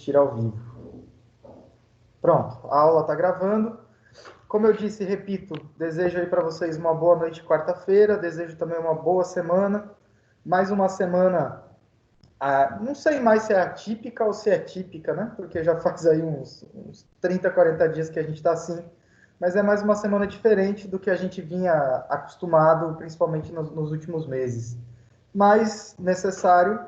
assistir ao vivo. Pronto, a aula está gravando. Como eu disse, repito, desejo aí para vocês uma boa noite de quarta-feira, desejo também uma boa semana, mais uma semana, não sei mais se é atípica ou se é típica, né? Porque já faz aí uns 30, 40 dias que a gente está assim, mas é mais uma semana diferente do que a gente vinha acostumado, principalmente nos últimos meses. Mas necessário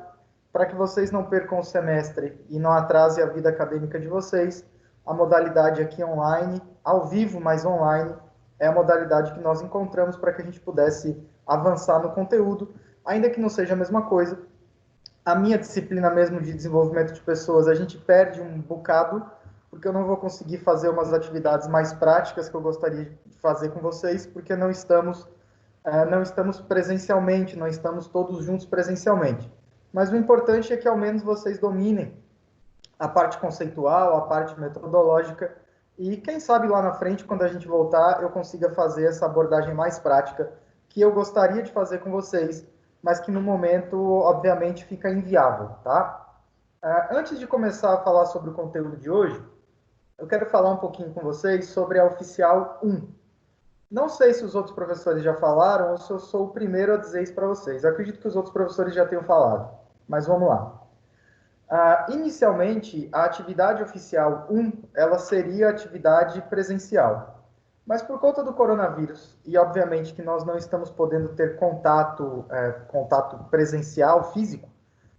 para que vocês não percam o semestre e não atrasem a vida acadêmica de vocês. A modalidade aqui online, ao vivo, mas online, é a modalidade que nós encontramos para que a gente pudesse avançar no conteúdo, ainda que não seja a mesma coisa. A minha disciplina mesmo de desenvolvimento de pessoas, a gente perde um bocado, porque eu não vou conseguir fazer umas atividades mais práticas que eu gostaria de fazer com vocês, porque não estamos presencialmente, não estamos todos juntos presencialmente. Mas o importante é que ao menos vocês dominem a parte conceitual, a parte metodológica, e quem sabe lá na frente, quando a gente voltar, eu consiga fazer essa abordagem mais prática que eu gostaria de fazer com vocês, mas que no momento, obviamente, fica inviável, tá? Antes de começar a falar sobre o conteúdo de hoje, eu quero falar um pouquinho com vocês sobre a Oficial 1. Não sei se os outros professores já falaram ou se eu sou o primeiro a dizer isso para vocês. Eu acredito que os outros professores já tenham falado, mas vamos lá. Inicialmente, a atividade oficial 1, ela seria atividade presencial. Mas por conta do coronavírus, e obviamente que nós não estamos podendo ter contato presencial, físico,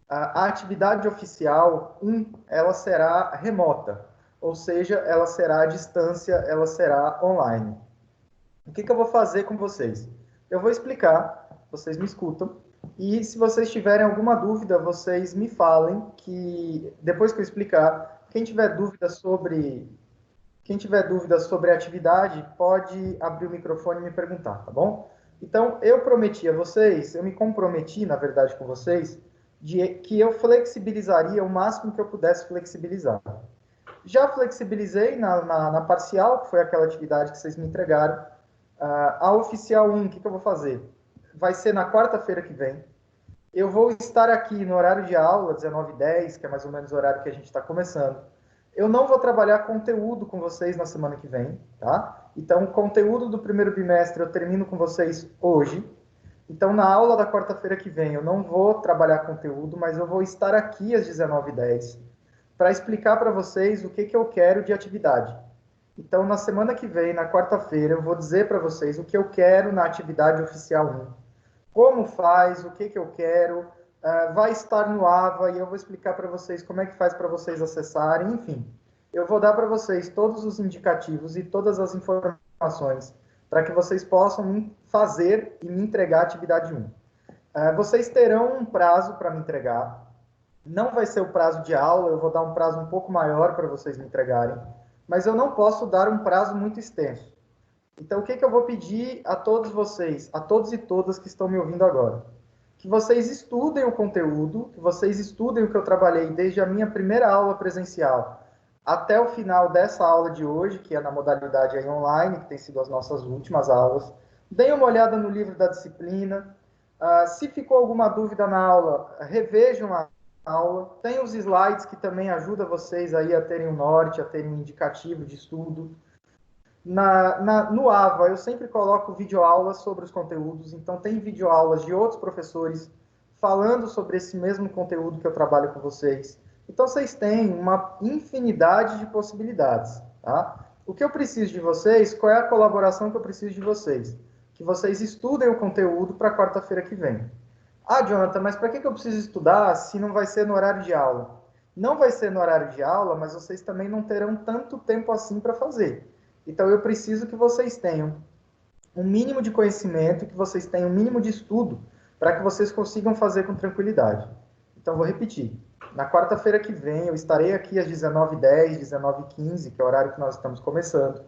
a atividade oficial 1, ela será remota, ou seja, ela será à distância, ela será online. O que eu vou fazer com vocês? Eu vou explicar, vocês me escutam, e se vocês tiverem alguma dúvida, vocês me falem, que depois que eu explicar, quem tiver dúvida sobre a atividade, pode abrir o microfone e me perguntar, tá bom? Então, eu prometi a vocês, eu me comprometi, na verdade, com vocês, de que eu flexibilizaria o máximo que eu pudesse flexibilizar. Já flexibilizei na parcial, que foi aquela atividade que vocês me entregaram. A oficial 1, o que eu vou fazer? Vai ser na quarta-feira que vem. Eu vou estar aqui no horário de aula, 19h10, que é mais ou menos o horário que a gente está começando. Eu não vou trabalhar conteúdo com vocês na semana que vem, tá? Então, o conteúdo do primeiro bimestre eu termino com vocês hoje. Então, na aula da quarta-feira que vem, eu não vou trabalhar conteúdo, mas eu vou estar aqui às 19h10 para explicar para vocês o que eu quero de atividade. Então, na semana que vem, na quarta-feira, eu vou dizer para vocês o que eu quero na atividade oficial 1. Como faz, o que eu quero, vai estar no AVA e eu vou explicar para vocês como é que faz para vocês acessarem, enfim. Eu vou dar para vocês todos os indicativos e todas as informações para que vocês possam fazer e me entregar a atividade 1. Vocês terão um prazo para me entregar. Não vai ser o prazo de aula, eu vou dar um prazo um pouco maior para vocês me entregarem, mas eu não posso dar um prazo muito extenso. Então, o que eu vou pedir a todos vocês, a todos e todas que estão me ouvindo agora? Que vocês estudem o conteúdo, que vocês estudem o que eu trabalhei desde a minha primeira aula presencial até o final dessa aula de hoje, que é na modalidade aí online, que tem sido as nossas últimas aulas. Deem uma olhada no livro da disciplina. Se ficou alguma dúvida na aula, revejam a aula. Tem os slides que também ajudam vocês aí a terem um norte, a terem um indicativo de estudo. No AVA, eu sempre coloco videoaulas sobre os conteúdos, então tem videoaulas de outros professores falando sobre esse mesmo conteúdo que eu trabalho com vocês. Então, vocês têm uma infinidade de possibilidades, tá? O que eu preciso de vocês, qual é a colaboração que eu preciso de vocês? Que vocês estudem o conteúdo para quarta-feira que vem. Jonathan, mas para que eu preciso estudar se não vai ser no horário de aula? Não vai ser no horário de aula, mas vocês também não terão tanto tempo assim para fazer. Então, eu preciso que vocês tenham um mínimo de conhecimento, que vocês tenham um mínimo de estudo, para que vocês consigam fazer com tranquilidade. Então, vou repetir. Na quarta-feira que vem, eu estarei aqui às 19h10, 19h15, que é o horário que nós estamos começando,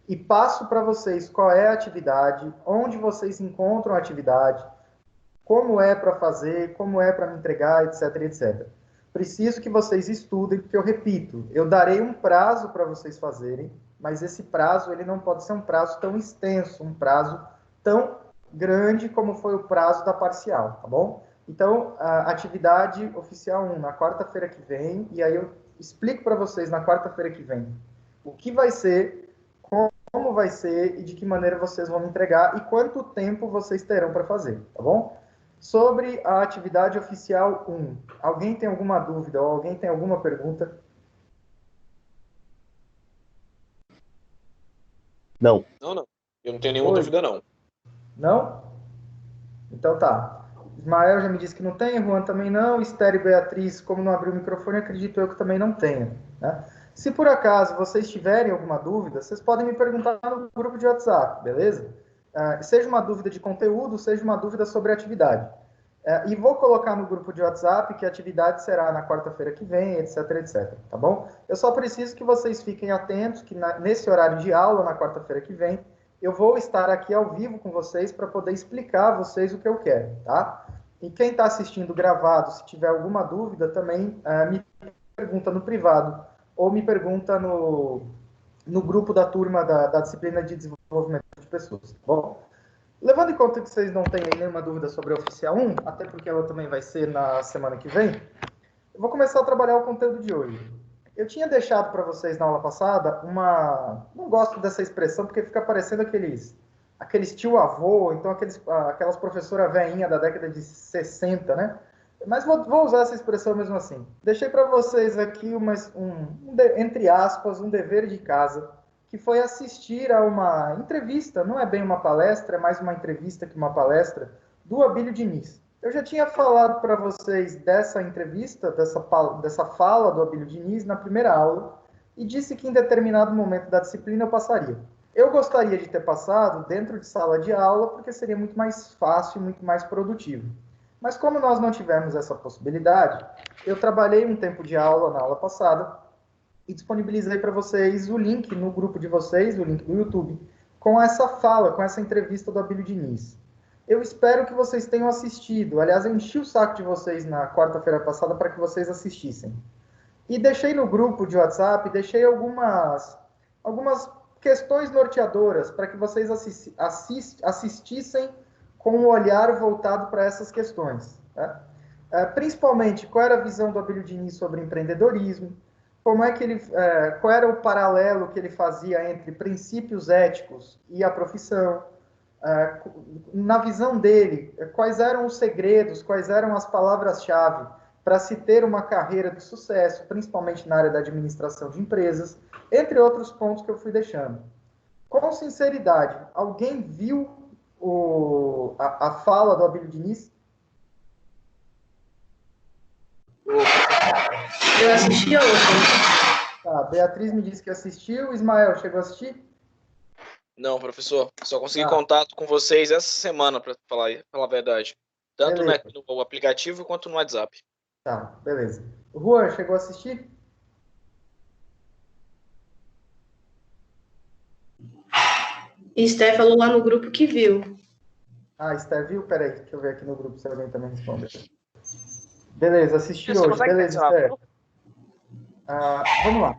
e passo para vocês qual é a atividade, onde vocês encontram a atividade, como é para fazer, como é para me entregar, etc, etc. Preciso que vocês estudem, porque eu repito, eu darei um prazo para vocês fazerem, mas esse prazo ele não pode ser um prazo tão extenso, um prazo tão grande como foi o prazo da parcial, tá bom? Então, a atividade oficial 1, na quarta-feira que vem, e aí eu explico para vocês na quarta-feira que vem o que vai ser, como vai ser e de que maneira vocês vão me entregar e quanto tempo vocês terão para fazer, tá bom? Sobre a atividade oficial 1, alguém tem alguma dúvida ou alguém tem alguma pergunta? Não. Não. Eu não tenho nenhuma Oi. dúvida, não. Não? Então tá. Ismael já me disse que não tem, Juan também não, Esther e Beatriz, como não abriu o microfone, acredito eu que também não tenha, né? Se por acaso vocês tiverem alguma dúvida, vocês podem me perguntar no grupo de WhatsApp, beleza? Seja uma dúvida de conteúdo, seja uma dúvida sobre atividade. E vou colocar no grupo de WhatsApp que a atividade será na quarta-feira que vem, etc, etc, tá bom? Eu só preciso que vocês fiquem atentos que nesse horário de aula, na quarta-feira que vem, eu vou estar aqui ao vivo com vocês para poder explicar a vocês o que eu quero, tá? E quem está assistindo gravado, se tiver alguma dúvida, também me pergunta no privado ou me pergunta no grupo da turma da disciplina de desenvolvimento de pessoas, tá bom? Levando em conta que vocês não têm nenhuma dúvida sobre a Oficial 1, até porque ela também vai ser na semana que vem, eu vou começar a trabalhar o conteúdo de hoje. Eu tinha deixado para vocês na aula passada uma... Não gosto dessa expressão porque fica parecendo aqueles tio-avô, então aquelas professoras veinha da década de 60, né? Mas vou usar essa expressão mesmo assim. Deixei para vocês aqui entre aspas, um dever de casa, que foi assistir a uma entrevista, não é bem uma palestra, é mais uma entrevista que uma palestra, do Abílio Diniz. Eu já tinha falado para vocês dessa entrevista, dessa fala do Abílio Diniz na primeira aula, e disse que em determinado momento da disciplina eu passaria. Eu gostaria de ter passado dentro de sala de aula, porque seria muito mais fácil e muito mais produtivo. Mas como nós não tivemos essa possibilidade, eu trabalhei um tempo de aula na aula passada e disponibilizei para vocês o link no grupo de vocês, o link do YouTube, com essa fala, com essa entrevista do Abílio Diniz. Eu espero que vocês tenham assistido. Aliás, eu enchi o saco de vocês na quarta-feira passada para que vocês assistissem. E deixei no grupo de WhatsApp, deixei algumas questões norteadoras para que vocês assistissem com um olhar voltado para essas questões. Tá? Principalmente, qual era a visão do Abílio Diniz sobre empreendedorismo, como é que qual era o paralelo que ele fazia entre princípios éticos e a profissão, na visão dele, quais eram os segredos, quais eram as palavras-chave para se ter uma carreira de sucesso, principalmente na área da administração de empresas, entre outros pontos que eu fui deixando. Com sinceridade, alguém viu a fala do Abílio Diniz? Eu assisti a outra. Tá, Beatriz me disse que assistiu. Ismael, chegou a assistir? Não, professor. Só consegui contato com vocês essa semana, para falar a verdade. Tanto no aplicativo quanto no WhatsApp. Tá, beleza. O Juan, chegou a assistir? Esther falou lá no grupo que viu. Esther viu? Peraí, deixa eu ver aqui no grupo se alguém também respondeu. Beleza, assisti hoje. Beleza, Esther. Vamos lá.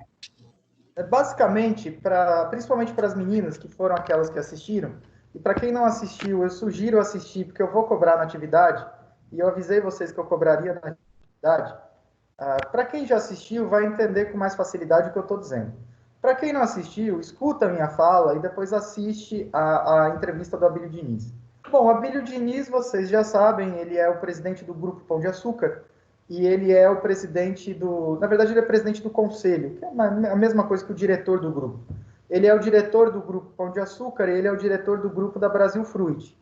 Basicamente, principalmente para as meninas, que foram aquelas que assistiram, e para quem não assistiu, eu sugiro assistir, porque eu vou cobrar na atividade, e eu avisei vocês que eu cobraria na atividade. Para quem já assistiu, vai entender com mais facilidade o que eu estou dizendo. Para quem não assistiu, escuta a minha fala e depois assiste a entrevista do Abílio Diniz. Bom, o Abílio Diniz, vocês já sabem, ele é o presidente do Grupo Pão de Açúcar, e ele é o presidente na verdade, ele é presidente do conselho, que é a mesma coisa que o diretor do grupo. Ele é o diretor do Grupo Pão de Açúcar e ele é o diretor do grupo da Brasil Fruit.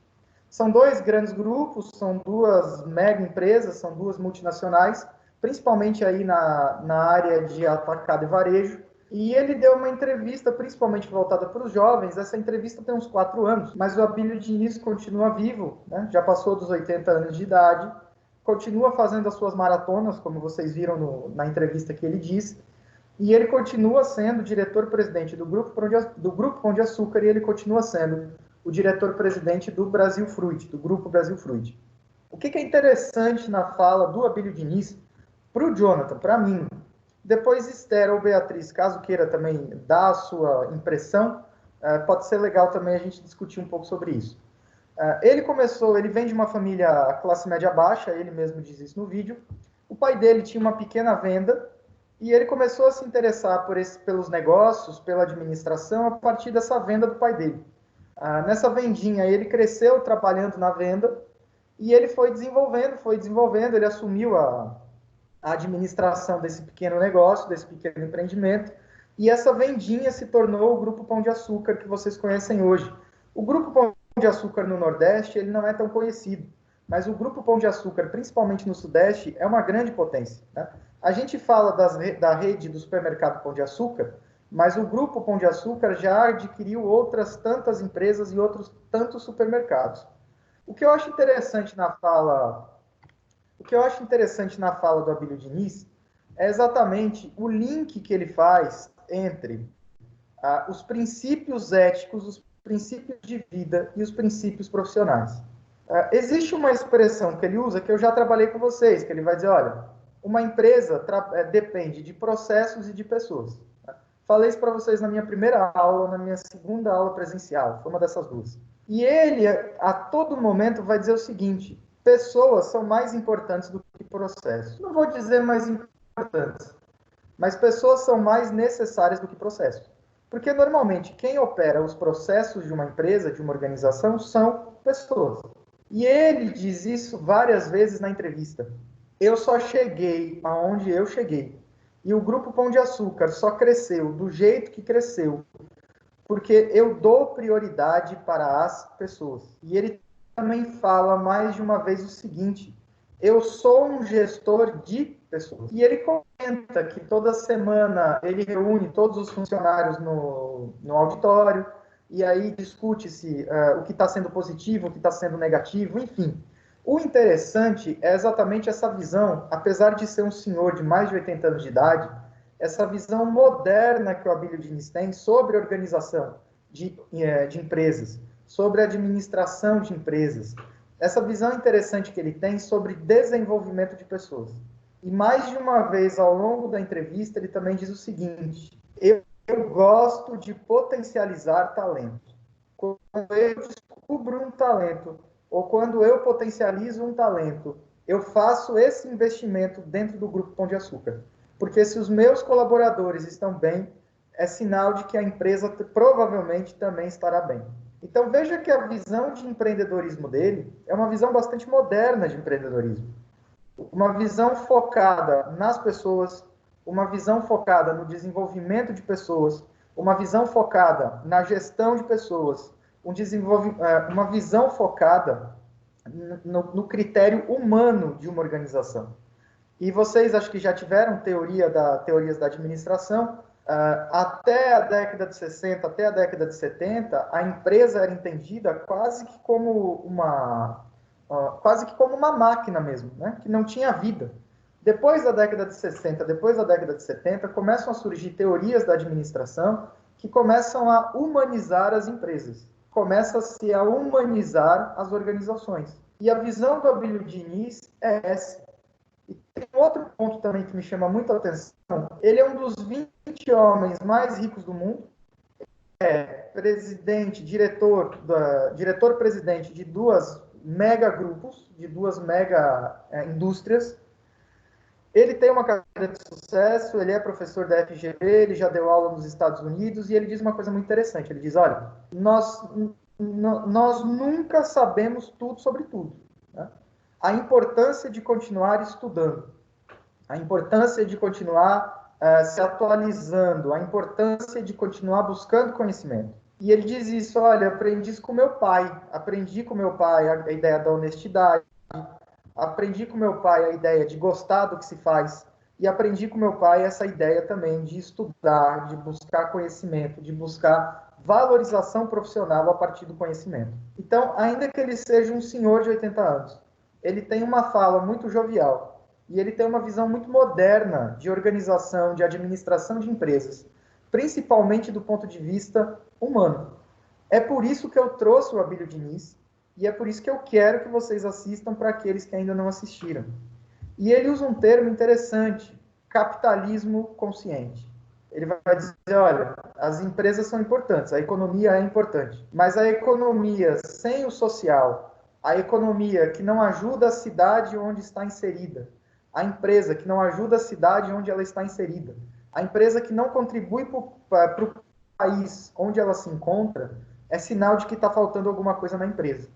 São dois grandes grupos, são duas mega empresas, são duas multinacionais, principalmente aí na área de atacado e varejo. E ele deu uma entrevista, principalmente voltada para os jovens. Essa entrevista tem uns 4 anos, mas o Abílio Diniz continua vivo, né? Já passou dos 80 anos de idade, continua fazendo as suas maratonas, como vocês viram na entrevista que ele disse, e ele continua sendo diretor-presidente do Grupo Pão de Açúcar, e ele continua sendo o diretor-presidente do Brasil Fruit, do Grupo Brasil Fruit. O que é interessante na fala do Abílio Diniz, para o Jonathan, para mim, depois Esther ou Beatriz, caso queira também dar a sua impressão, pode ser legal também a gente discutir um pouco sobre isso. Ele vem de uma família classe média baixa, ele mesmo diz isso no vídeo. O pai dele tinha uma pequena venda e ele começou a se interessar pelos negócios, pela administração, a partir dessa venda do pai dele. Nessa vendinha, ele cresceu trabalhando na venda e ele foi desenvolvendo, ele assumiu a administração desse pequeno negócio, desse pequeno empreendimento, e essa vendinha se tornou o Grupo Pão de Açúcar que vocês conhecem hoje. O Grupo Pão de Açúcar no Nordeste, ele não é tão conhecido, mas o Grupo Pão de Açúcar, principalmente no Sudeste, é uma grande potência, né? A gente fala da rede do supermercado Pão de Açúcar, mas o Grupo Pão de Açúcar já adquiriu outras tantas empresas e outros tantos supermercados. O que eu acho interessante na fala do Abílio Diniz é exatamente o link que ele faz entre os princípios éticos, os princípios de vida e os princípios profissionais. Existe uma expressão que ele usa que eu já trabalhei com vocês, que ele vai dizer, olha, uma empresa depende de processos e de pessoas. Falei isso para vocês na minha primeira aula, na minha segunda aula presencial, foi uma dessas duas. E ele, a todo momento, vai dizer o seguinte, pessoas são mais importantes do que processos. Não vou dizer mais importantes, mas pessoas são mais necessárias do que processos. Porque, normalmente, quem opera os processos de uma empresa, de uma organização, são pessoas. E ele diz isso várias vezes na entrevista. Eu só cheguei aonde eu cheguei. E o Grupo Pão de Açúcar só cresceu do jeito que cresceu, porque eu dou prioridade para as pessoas. E ele também fala mais de uma vez o seguinte, eu sou um gestor de pessoas. E ele comenta que toda semana ele reúne todos os funcionários no auditório, e aí discute-se o que está sendo positivo, o que está sendo negativo, enfim. O interessante é exatamente essa visão, apesar de ser um senhor de mais de 80 anos de idade, essa visão moderna que o Abílio Diniz tem sobre organização de empresas, sobre administração de empresas, essa visão interessante que ele tem sobre desenvolvimento de pessoas. E mais de uma vez ao longo da entrevista, ele também diz o seguinte, eu gosto de potencializar talento. Quando eu descubro um talento, ou quando eu potencializo um talento, eu faço esse investimento dentro do Grupo Pão de Açúcar. Porque se os meus colaboradores estão bem, é sinal de que a empresa provavelmente também estará bem. Então veja que a visão de empreendedorismo dele é uma visão bastante moderna de empreendedorismo. Uma visão focada nas pessoas, uma visão focada no desenvolvimento de pessoas, uma visão focada na gestão de pessoas, uma visão focada no critério humano de uma organização. E vocês acho que já tiveram teorias da administração. Até a década de 60, até a década de 70, a empresa era entendida quase que como uma máquina mesmo, né? Que não tinha vida. Depois da década de 60, depois da década de 70, começam a surgir teorias da administração que começam a humanizar as empresas. Começa-se a humanizar as organizações. E a visão do Abílio Diniz é essa. E tem outro ponto também que me chama muito a atenção. Ele é um dos 20 homens mais ricos do mundo. É diretor-presidente de duas mega grupos, de duas mega indústrias. Ele tem uma carreira de sucesso, ele é professor da FGV, ele já deu aula nos Estados Unidos, e ele diz uma coisa muito interessante. Ele diz, olha, nós nunca sabemos tudo sobre tudo. Né? A importância de continuar estudando, a importância de continuar se atualizando, a importância de continuar buscando conhecimento. E ele diz isso, olha, aprendi com meu pai a ideia da honestidade, aprendi com meu pai a ideia de gostar do que se faz, e aprendi com meu pai essa ideia também de estudar, de buscar conhecimento, de buscar valorização profissional a partir do conhecimento. Então, ainda que ele seja um senhor de 80 anos, ele tem uma fala muito jovial, e ele tem uma visão muito moderna de organização, de administração de empresas, principalmente do ponto de vista humano. É por isso que eu trouxe o Abílio Diniz, e é por isso que eu quero que vocês assistam para aqueles que ainda não assistiram. E ele usa um termo interessante, capitalismo consciente. ele vai dizer, olha, as empresas são importantes, a economia é importante, mas a economia sem o social, a economia que não ajuda a cidade onde está inserida, a empresa que não ajuda a cidade onde ela está inserida, a empresa que não contribui para o país onde ela se encontra, é sinal de que está faltando alguma coisa na empresa.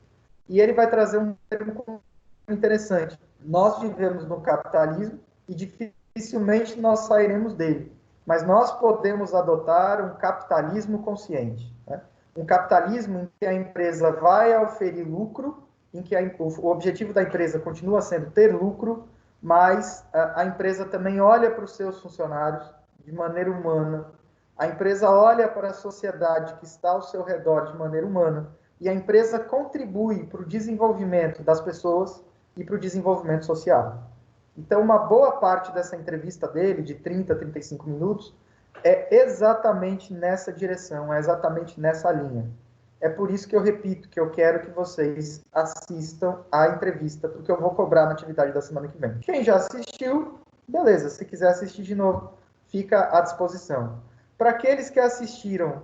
E ele vai trazer um termo interessante. Nós vivemos no capitalismo e dificilmente nós sairemos dele. Mas nós podemos adotar um capitalismo consciente. Né? Um capitalismo em que a empresa vai oferir lucro, em que o objetivo da empresa continua sendo ter lucro, mas a empresa também olha para os seus funcionários de maneira humana, a empresa olha para a sociedade que está ao seu redor de maneira humana, e a empresa contribui para o desenvolvimento das pessoas e para o desenvolvimento social. Então, uma boa parte dessa entrevista dele, de 30, 35 minutos, é exatamente nessa direção, é exatamente nessa linha. É por isso que eu repito que eu quero que vocês assistam a entrevista, porque eu vou cobrar na atividade da semana que vem. Quem já assistiu, beleza. Se quiser assistir de novo, fica à disposição. Para aqueles que assistiram,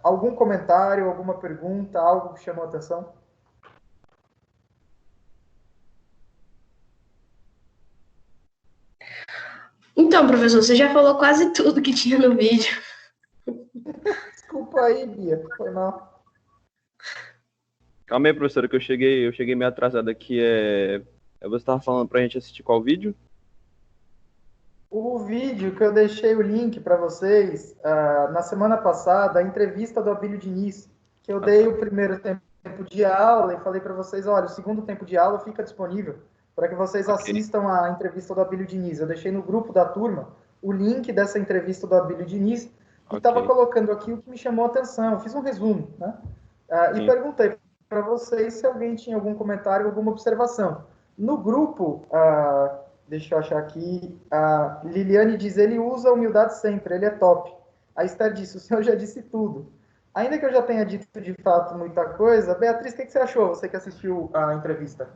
algum comentário, alguma pergunta, algo que chamou a atenção? Então, professor, você já falou quase tudo que tinha no vídeo. Desculpa aí, Bia, foi mal. Calma aí, professora, que eu cheguei meio atrasado aqui. Você estava falando para a gente assistir qual vídeo? O vídeo que eu deixei o link para vocês na semana passada, a entrevista do Abílio Diniz, que eu dei o primeiro tempo de aula e falei para vocês, olha, o segundo tempo de aula fica disponível para que vocês assistam a entrevista do Abílio Diniz. Eu deixei no grupo da turma o link dessa entrevista do Abílio Diniz e estava colocando aqui o que me chamou a atenção. Eu fiz um resumo, né? E perguntei para vocês se alguém tinha algum comentário, alguma observação. No grupo, deixa eu achar aqui, a Liliane diz, ele usa a humildade sempre, ele é top. A Esther disse, o senhor já disse tudo. Ainda que eu já tenha dito de fato muita coisa, Beatriz, o que você achou, você que assistiu a entrevista?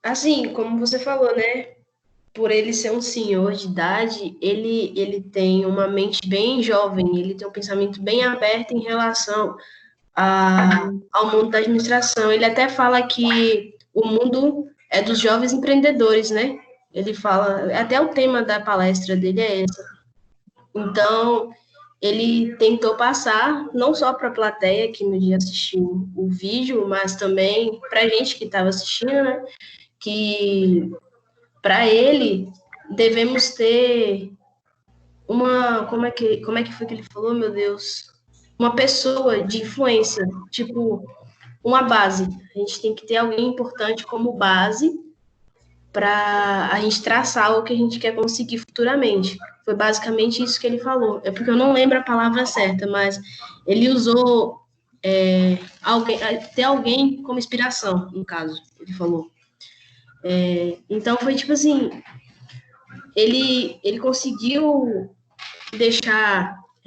Assim, como você falou, né? Por ele ser um senhor de idade, ele tem uma mente bem jovem, ele tem um pensamento bem aberto em relação ao mundo da administração. Ele até fala que o mundo é dos jovens empreendedores, né? Ele fala, até o tema da palestra dele é esse. Então, ele tentou passar, não só para a plateia que no dia assistiu o vídeo, mas também para a gente que estava assistindo, né? Que para ele devemos ter como é que foi que ele falou, meu Deus? Uma pessoa de influência, tipo uma base. A gente tem que ter alguém importante como base para a gente traçar o que a gente quer conseguir futuramente. Foi basicamente isso que ele falou. É porque eu não lembro a palavra certa, mas ele usou ter alguém como inspiração, no caso, ele falou. Então foi tipo assim, ele conseguiu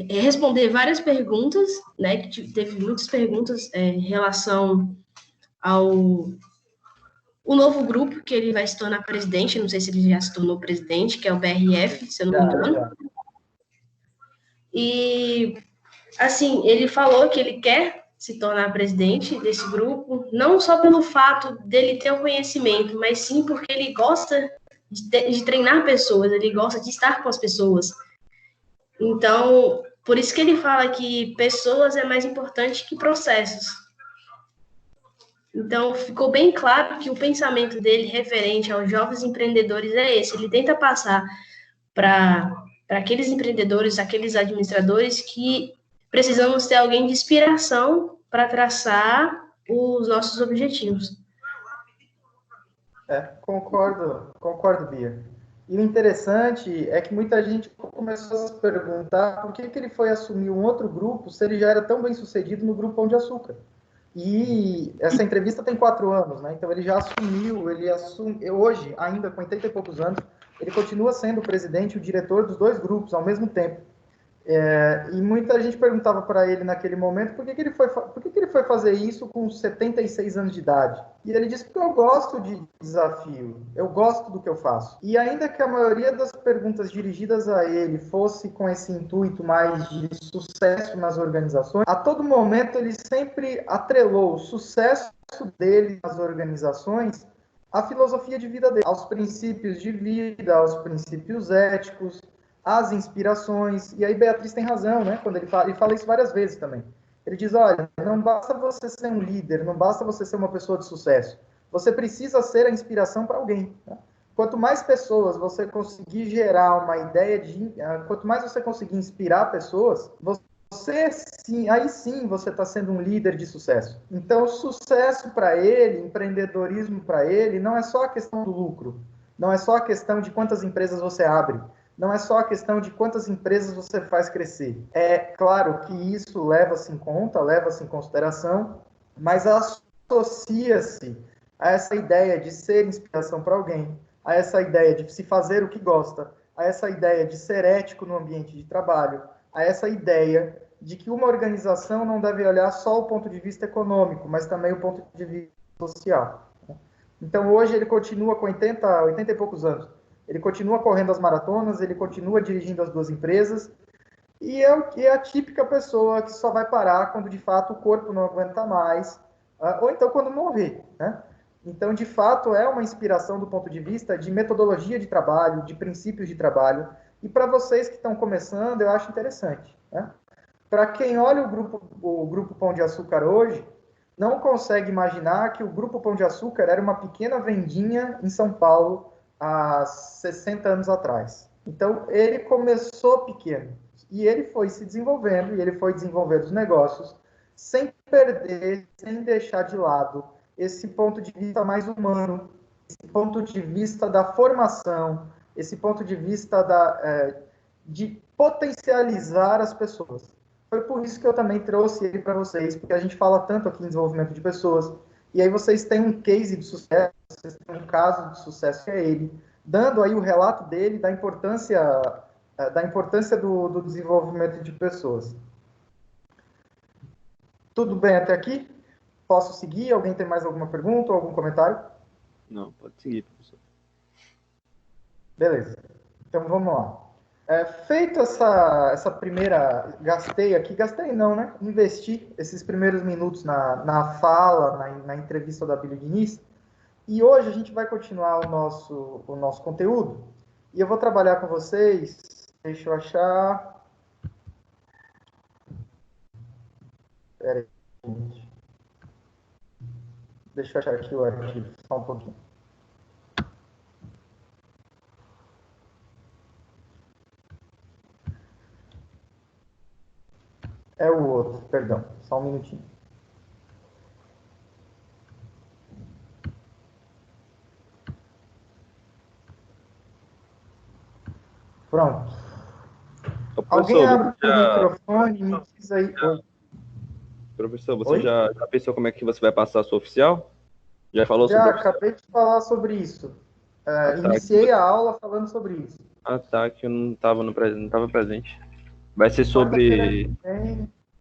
responder várias perguntas, né? Que teve muitas perguntas em relação ao o novo grupo que ele vai se tornar presidente, não sei se ele já se tornou presidente, que é o BRF, se eu não me engano. E, assim, ele falou que ele quer se tornar presidente desse grupo, não só pelo fato dele ter o conhecimento, mas sim porque ele gosta de treinar pessoas, ele gosta de estar com as pessoas. Então, por isso que ele fala que pessoas é mais importante que processos. Então, ficou bem claro que o pensamento dele referente aos jovens empreendedores é esse. Ele tenta passar para aqueles empreendedores, aqueles administradores que precisamos ter alguém de inspiração para traçar os nossos objetivos. Concordo, Bia. E o interessante é que muita gente começou a se perguntar por que ele foi assumir um outro grupo se ele já era tão bem sucedido no Grupo Pão de Açúcar. E essa entrevista tem 4 anos, né? Então ele já assumiu, hoje, ainda com 80 e poucos anos, ele continua sendo o presidente e o diretor dos 2 grupos ao mesmo tempo. E muita gente perguntava para ele naquele momento por que ele foi fazer isso com 76 anos de idade. E ele disse, porque eu gosto de desafio, eu gosto do que eu faço. E ainda que a maioria das perguntas dirigidas a ele fosse com esse intuito mais de sucesso nas organizações, a todo momento ele sempre atrelou o sucesso dele nas organizações à filosofia de vida dele, aos princípios de vida, aos princípios éticos, as inspirações. E aí Beatriz tem razão, né? Quando ele fala isso várias vezes também. Ele diz, olha, não basta você ser um líder, não basta você ser uma pessoa de sucesso. Você precisa ser a inspiração para alguém. Né? Quanto mais pessoas você conseguir gerar uma ideia de... Quanto mais você conseguir inspirar pessoas, você sim, aí sim você está sendo um líder de sucesso. Então, sucesso para ele, empreendedorismo para ele, não é só a questão do lucro. Não é só a questão de quantas empresas você abre. Não é só a questão de quantas empresas você faz crescer. É claro que isso leva-se em conta, leva-se em consideração, mas associa-se a essa ideia de ser inspiração para alguém, a essa ideia de se fazer o que gosta, a essa ideia de ser ético no ambiente de trabalho, a essa ideia de que uma organização não deve olhar só o ponto de vista econômico, mas também o ponto de vista social. Então, hoje ele continua com 80 e poucos anos. Ele continua correndo as maratonas, ele continua dirigindo as duas empresas, e é a típica pessoa que só vai parar quando, de fato, o corpo não aguenta mais, ou então quando morrer, né? Então, de fato, é uma inspiração do ponto de vista de metodologia de trabalho, de princípios de trabalho, e para vocês que estão começando, eu acho interessante, né? Para quem olha o grupo Pão de Açúcar hoje, não consegue imaginar que o Grupo Pão de Açúcar era uma pequena vendinha em São Paulo há 60 anos atrás. Então, ele começou pequeno e ele foi se desenvolvendo e ele foi desenvolvendo os negócios sem perder, sem deixar de lado esse ponto de vista mais humano, esse ponto de vista da formação, esse ponto de vista de potencializar as pessoas. Foi por isso que eu também trouxe ele para vocês, porque a gente fala tanto aqui em desenvolvimento de pessoas, e aí vocês têm um case de sucesso, vocês têm um caso de sucesso que é ele, dando aí o relato dele da importância do desenvolvimento de pessoas. Tudo bem até aqui? Posso seguir? Alguém tem mais alguma pergunta ou algum comentário? Não, pode seguir, professor. Beleza. Então vamos lá. Feito essa primeira, gastei não, né? Investi esses primeiros minutos na fala, na entrevista da Abílio Diniz, e hoje a gente vai continuar o nosso conteúdo, e eu vou trabalhar com vocês, deixa eu achar... Pera aí, gente. Deixa eu achar aqui o arquivo, só um pouquinho. É o outro, perdão, só um minutinho. Pronto. Alguém abre o microfone e me diz aí. Oi. Professor, você já pensou como é que você vai passar a sua oficial? Já falou sobre isso? Já, acabei de falar sobre isso. Iniciei a aula falando sobre isso. Ah, tá, que eu não estava presente. Vai ser sobre...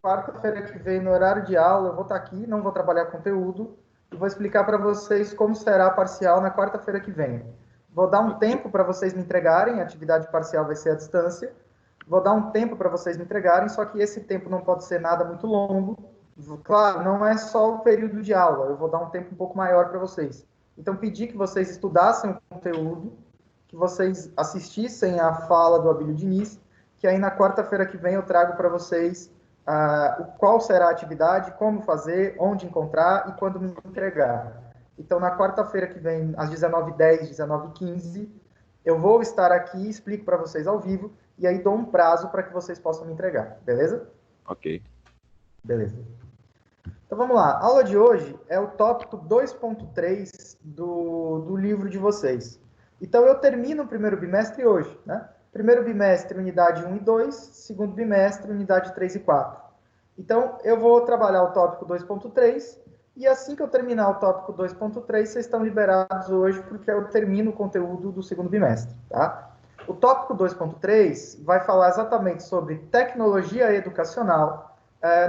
Quarta-feira que vem, no horário de aula, eu vou estar aqui, não vou trabalhar conteúdo, e vou explicar para vocês como será a parcial na quarta-feira que vem. Vou dar um tempo para vocês me entregarem, a atividade parcial vai ser à distância. Vou dar um tempo para vocês me entregarem, só que esse tempo não pode ser nada muito longo. Claro, não é só o período de aula, eu vou dar um tempo um pouco maior para vocês. Então, pedi que vocês estudassem o conteúdo, que vocês assistissem a fala do Abílio Diniz, que aí na quarta-feira que vem eu trago para vocês qual será a atividade, como fazer, onde encontrar e quando me entregar. Então, na quarta-feira que vem, às 19h10, 19h15, eu vou estar aqui, explico para vocês ao vivo, e aí dou um prazo para que vocês possam me entregar, beleza? Ok. Beleza. Então, vamos lá. A aula de hoje é o tópico 2.3 do livro de vocês. Então, eu termino o primeiro bimestre hoje, né? Primeiro bimestre, unidade 1 e 2. Segundo bimestre, unidade 3 e 4. Então, eu vou trabalhar o tópico 2.3. E assim que eu terminar o tópico 2.3, vocês estão liberados hoje, porque eu termino o conteúdo do segundo bimestre, tá? O tópico 2.3 vai falar exatamente sobre tecnologia educacional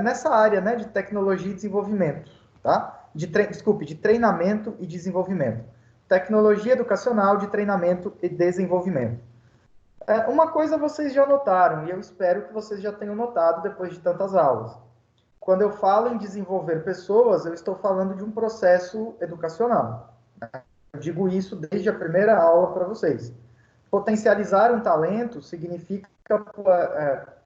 nessa área, né, de tecnologia e desenvolvimento, tá? De treinamento e desenvolvimento. Tecnologia educacional de treinamento e desenvolvimento. Uma coisa vocês já notaram, e eu espero que vocês já tenham notado depois de tantas aulas. Quando eu falo em desenvolver pessoas, eu estou falando de um processo educacional. Eu digo isso desde a primeira aula para vocês. Potencializar um talento significa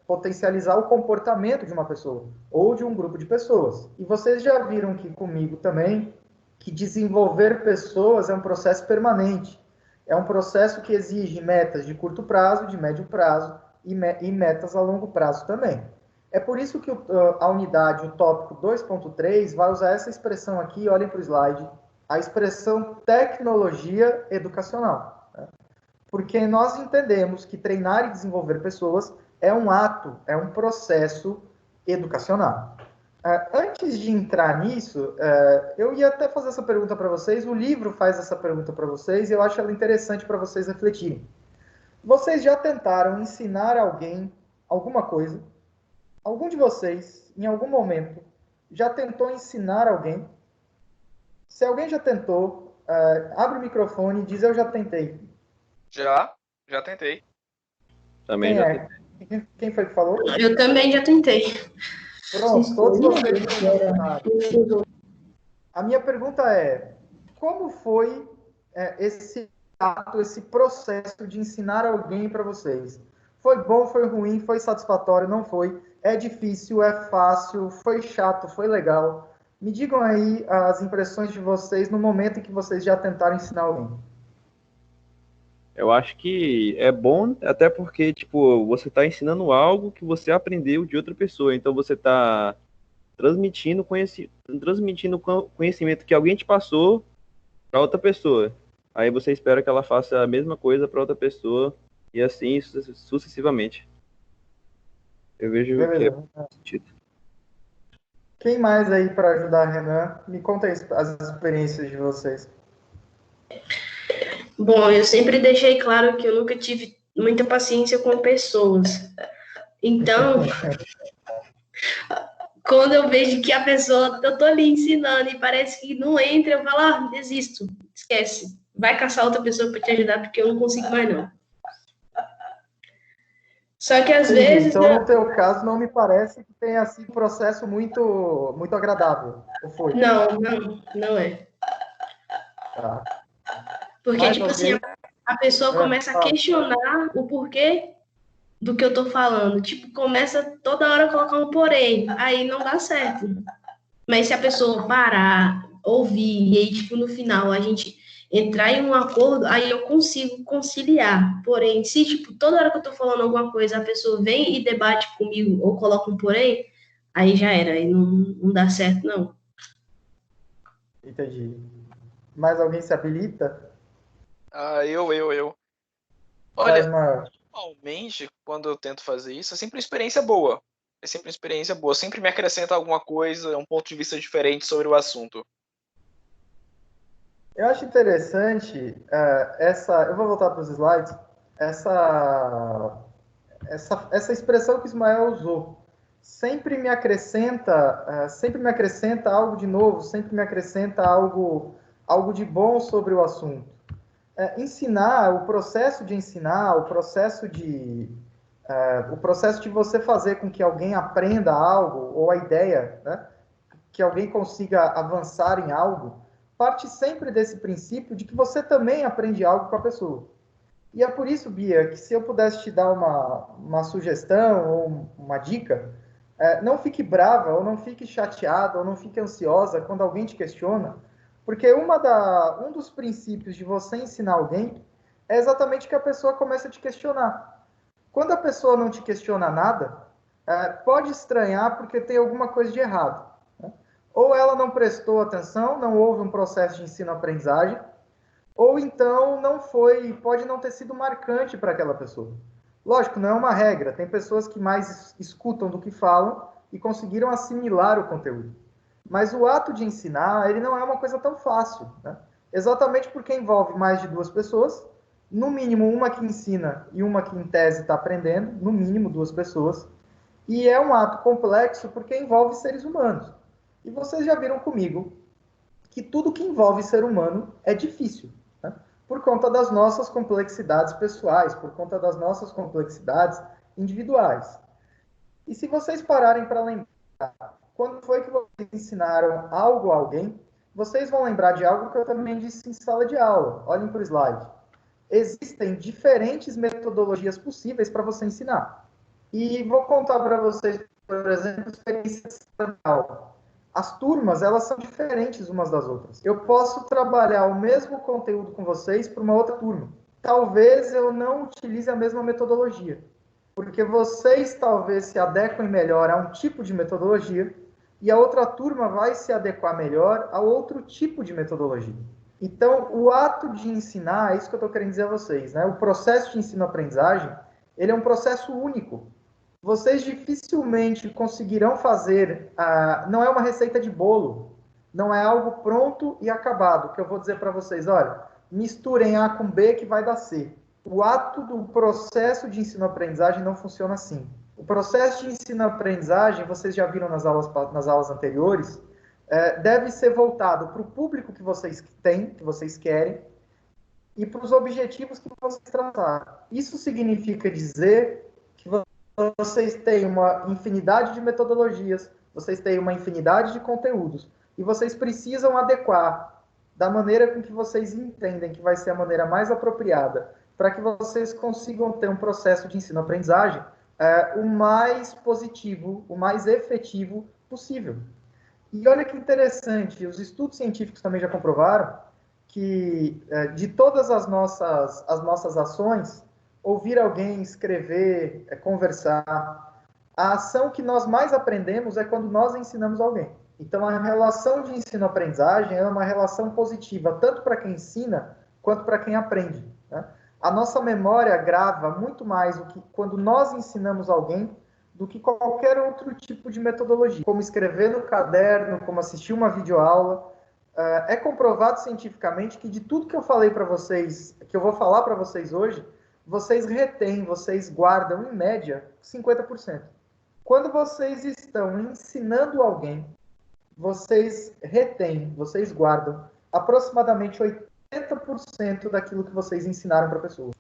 potencializar o comportamento de uma pessoa ou de um grupo de pessoas. E vocês já viram aqui comigo também que desenvolver pessoas é um processo permanente. É um processo que exige metas de curto prazo, de médio prazo e metas a longo prazo também. É por isso que a unidade, o tópico 2.3, vai usar essa expressão aqui, olhem para o slide, a expressão tecnologia educacional. Né? Porque nós entendemos que treinar e desenvolver pessoas é um ato, é um processo educacional. Antes de entrar nisso, eu ia até fazer essa pergunta para vocês, o livro faz essa pergunta para vocês e eu acho ela interessante para vocês refletirem. Vocês já tentaram ensinar alguém alguma coisa? Algum de vocês, em algum momento, já tentou ensinar alguém? Se alguém já tentou, abre o microfone e diz, eu já tentei. Já tentei. Também já tentei. Quem foi que falou? Eu também já tentei. Pronto, todos vocês já tentaram. A minha pergunta é, como foi esse ato, esse processo de ensinar alguém para vocês? Foi bom, foi ruim, foi satisfatório, não foi? É difícil, é fácil, foi chato, foi legal? Me digam aí as impressões de vocês no momento em que vocês já tentaram ensinar alguém. Eu acho que é bom, até porque, tipo, você está ensinando algo que você aprendeu de outra pessoa. Então, você está transmitindo conhecimento que alguém te passou para outra pessoa. Aí você espera que ela faça a mesma coisa para outra pessoa e assim sucessivamente. Eu vejo que é sentido. Quem mais aí para ajudar, Renan? Me conta aí as experiências de vocês. Bom, eu sempre deixei claro que eu nunca tive muita paciência com pessoas. Então, quando eu vejo que a pessoa, eu tô ali ensinando e parece que não entra, eu falo, desisto, esquece. Vai caçar outra pessoa para te ajudar, porque eu não consigo mais, não. Só que às vezes... Então, no teu caso, não me parece que tenha sido um processo muito, muito agradável, ou foi? Não é. Tá. Porque, Mais tipo alguém? assim, a pessoa começa a questionar o porquê do que eu tô falando. Tipo, começa toda hora a colocar um porém. Aí não dá certo. Mas se a pessoa parar, ouvir, e aí, tipo, no final a gente entrar em um acordo, aí eu consigo conciliar. Porém, se, tipo, toda hora que eu tô falando alguma coisa, a pessoa vem e debate comigo ou coloca um porém, aí já era. Aí não dá certo, não. Entendi. Mais alguém se habilita? Eu. Olha, normalmente, quando eu tento fazer isso, é sempre uma experiência boa. Sempre me acrescenta alguma coisa, um ponto de vista diferente sobre o assunto. Eu acho interessante eu vou voltar para os slides, essa expressão que Ismael usou. Sempre me acrescenta algo de novo, sempre me acrescenta algo de bom sobre o assunto. O processo de ensinar, o processo de você fazer com que alguém aprenda algo, ou a ideia, né, que alguém consiga avançar em algo, parte sempre desse princípio de que você também aprende algo com a pessoa. E é por isso, Bia, que se eu pudesse te dar uma sugestão ou uma dica, não fique brava, ou não fique chateada, ou não fique ansiosa quando alguém te questiona, porque um dos princípios de você ensinar alguém é exatamente que a pessoa comece a te questionar. Quando a pessoa não te questiona nada, pode estranhar porque tem alguma coisa de errado. Né? Ou ela não prestou atenção, não houve um processo de ensino-aprendizagem, ou então pode não ter sido marcante para aquela pessoa. Lógico, não é uma regra. Tem pessoas que mais escutam do que falam e conseguiram assimilar o conteúdo. Mas o ato de ensinar, ele não é uma coisa tão fácil, né? Exatamente porque envolve mais de duas pessoas no mínimo uma que ensina e uma que em tese está aprendendo, no mínimo 2 pessoas, e é um ato complexo porque envolve seres humanos. E vocês já viram comigo que tudo que envolve ser humano é difícil, né? Por conta das nossas complexidades pessoais, por conta das nossas complexidades individuais. E se vocês pararem para lembrar, quando foi que vocês ensinaram algo a alguém, vocês vão lembrar de algo que eu também disse em sala de aula. Olhem para o slide. Existem diferentes metodologias possíveis para você ensinar. E vou contar para vocês, por exemplo, experiências de aula. As turmas, elas são diferentes umas das outras. Eu posso trabalhar o mesmo conteúdo com vocês para uma outra turma. Talvez eu não utilize a mesma metodologia, porque vocês talvez se adequem melhor a um tipo de metodologia e a outra turma vai se adequar melhor a outro tipo de metodologia. Então, o ato de ensinar, é isso que eu estou querendo dizer a vocês, né? O processo de ensino-aprendizagem, ele é um processo único. Vocês dificilmente conseguirão fazer, não é uma receita de bolo, não é algo pronto e acabado, que eu vou dizer para vocês, olha, misturem A com B que vai dar C. O ato do processo de ensino-aprendizagem não funciona assim. O processo de ensino-aprendizagem, vocês já viram nas aulas anteriores, deve ser voltado para o público que vocês têm, que vocês querem, e para os objetivos que vocês traçaram. Isso significa dizer que vocês têm uma infinidade de metodologias, vocês têm uma infinidade de conteúdos, e vocês precisam adequar da maneira com que vocês entendem que vai ser a maneira mais apropriada para que vocês consigam ter um processo de ensino-aprendizagem o mais positivo, o mais efetivo possível. E olha que interessante, os estudos científicos também já comprovaram que de todas as nossas ações, ouvir alguém, escrever, conversar, a ação que nós mais aprendemos é quando nós ensinamos alguém. Então, a relação de ensino-aprendizagem é uma relação positiva, tanto para quem ensina, quanto para quem aprende, né? A nossa memória grava muito mais do que quando nós ensinamos alguém do que qualquer outro tipo de metodologia, como escrever no caderno, como assistir uma videoaula. É comprovado cientificamente que de tudo que eu falei para vocês, que eu vou falar para vocês hoje, vocês retêm, vocês guardam, em média, 50%. Quando vocês estão ensinando alguém, vocês retêm, vocês guardam aproximadamente 80% daquilo que vocês ensinaram para a pessoa.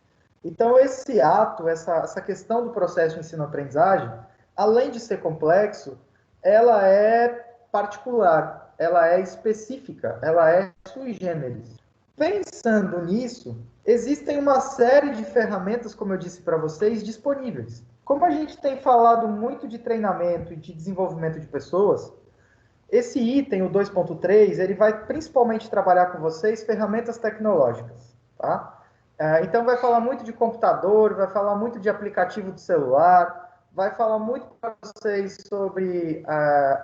Então, esse ato, essa questão do processo de ensino-aprendizagem, além de ser complexo, ela é particular, ela é específica, ela é sui generis. Pensando nisso, existem uma série de ferramentas, como eu disse para vocês, disponíveis. Como a gente tem falado muito de treinamento e de desenvolvimento de pessoas, esse item, o 2.3, ele vai principalmente trabalhar com vocês ferramentas tecnológicas, tá? Então, vai falar muito de computador, vai falar muito de aplicativo de celular, vai falar muito para vocês sobre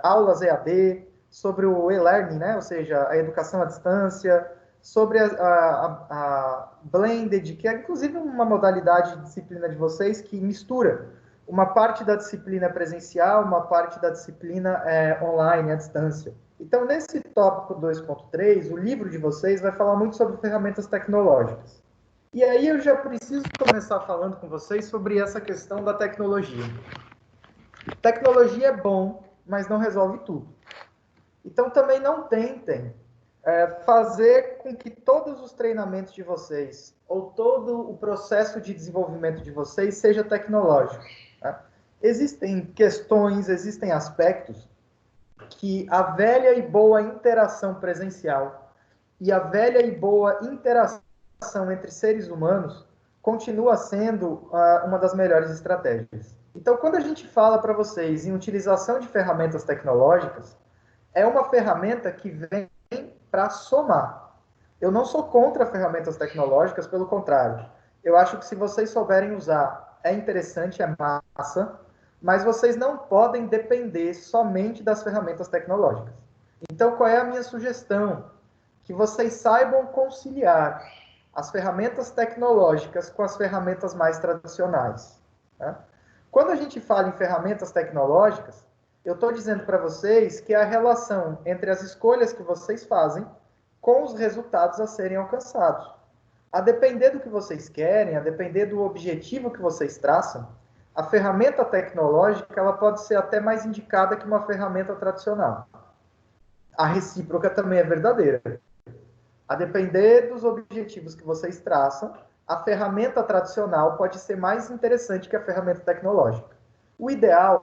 aulas EAD, sobre o e-learning, né? Ou seja, a educação à distância, sobre a Blended, que é inclusive uma modalidade de disciplina de vocês que mistura uma parte da disciplina presencial, uma parte da disciplina online, à distância. Então, nesse tópico 2.3, o livro de vocês vai falar muito sobre ferramentas tecnológicas. E aí eu já preciso começar falando com vocês sobre essa questão da tecnologia. Tecnologia é bom, mas não resolve tudo. Então, também não tentem fazer com que todos os treinamentos de vocês, ou todo o processo de desenvolvimento de vocês, seja tecnológico. Tá? Existem questões, existem aspectos que a velha e boa interação presencial e a velha e boa interação entre seres humanos continua sendo uma das melhores estratégias. Então, quando a gente fala para vocês em utilização de ferramentas tecnológicas, é uma ferramenta que vem para somar. Eu não sou contra ferramentas tecnológicas, pelo contrário. Eu acho que se vocês souberem usar, é interessante, é massa, mas vocês não podem depender somente das ferramentas tecnológicas. Então, qual é a minha sugestão? Que vocês saibam conciliar as ferramentas tecnológicas com as ferramentas mais tradicionais. Tá? Quando a gente fala em ferramentas tecnológicas, eu estou dizendo para vocês que é a relação entre as escolhas que vocês fazem com os resultados a serem alcançados. A depender do que vocês querem, a depender do objetivo que vocês traçam, a ferramenta tecnológica ela pode ser até mais indicada que uma ferramenta tradicional. A recíproca também é verdadeira. A depender dos objetivos que vocês traçam, a ferramenta tradicional pode ser mais interessante que a ferramenta tecnológica. O ideal,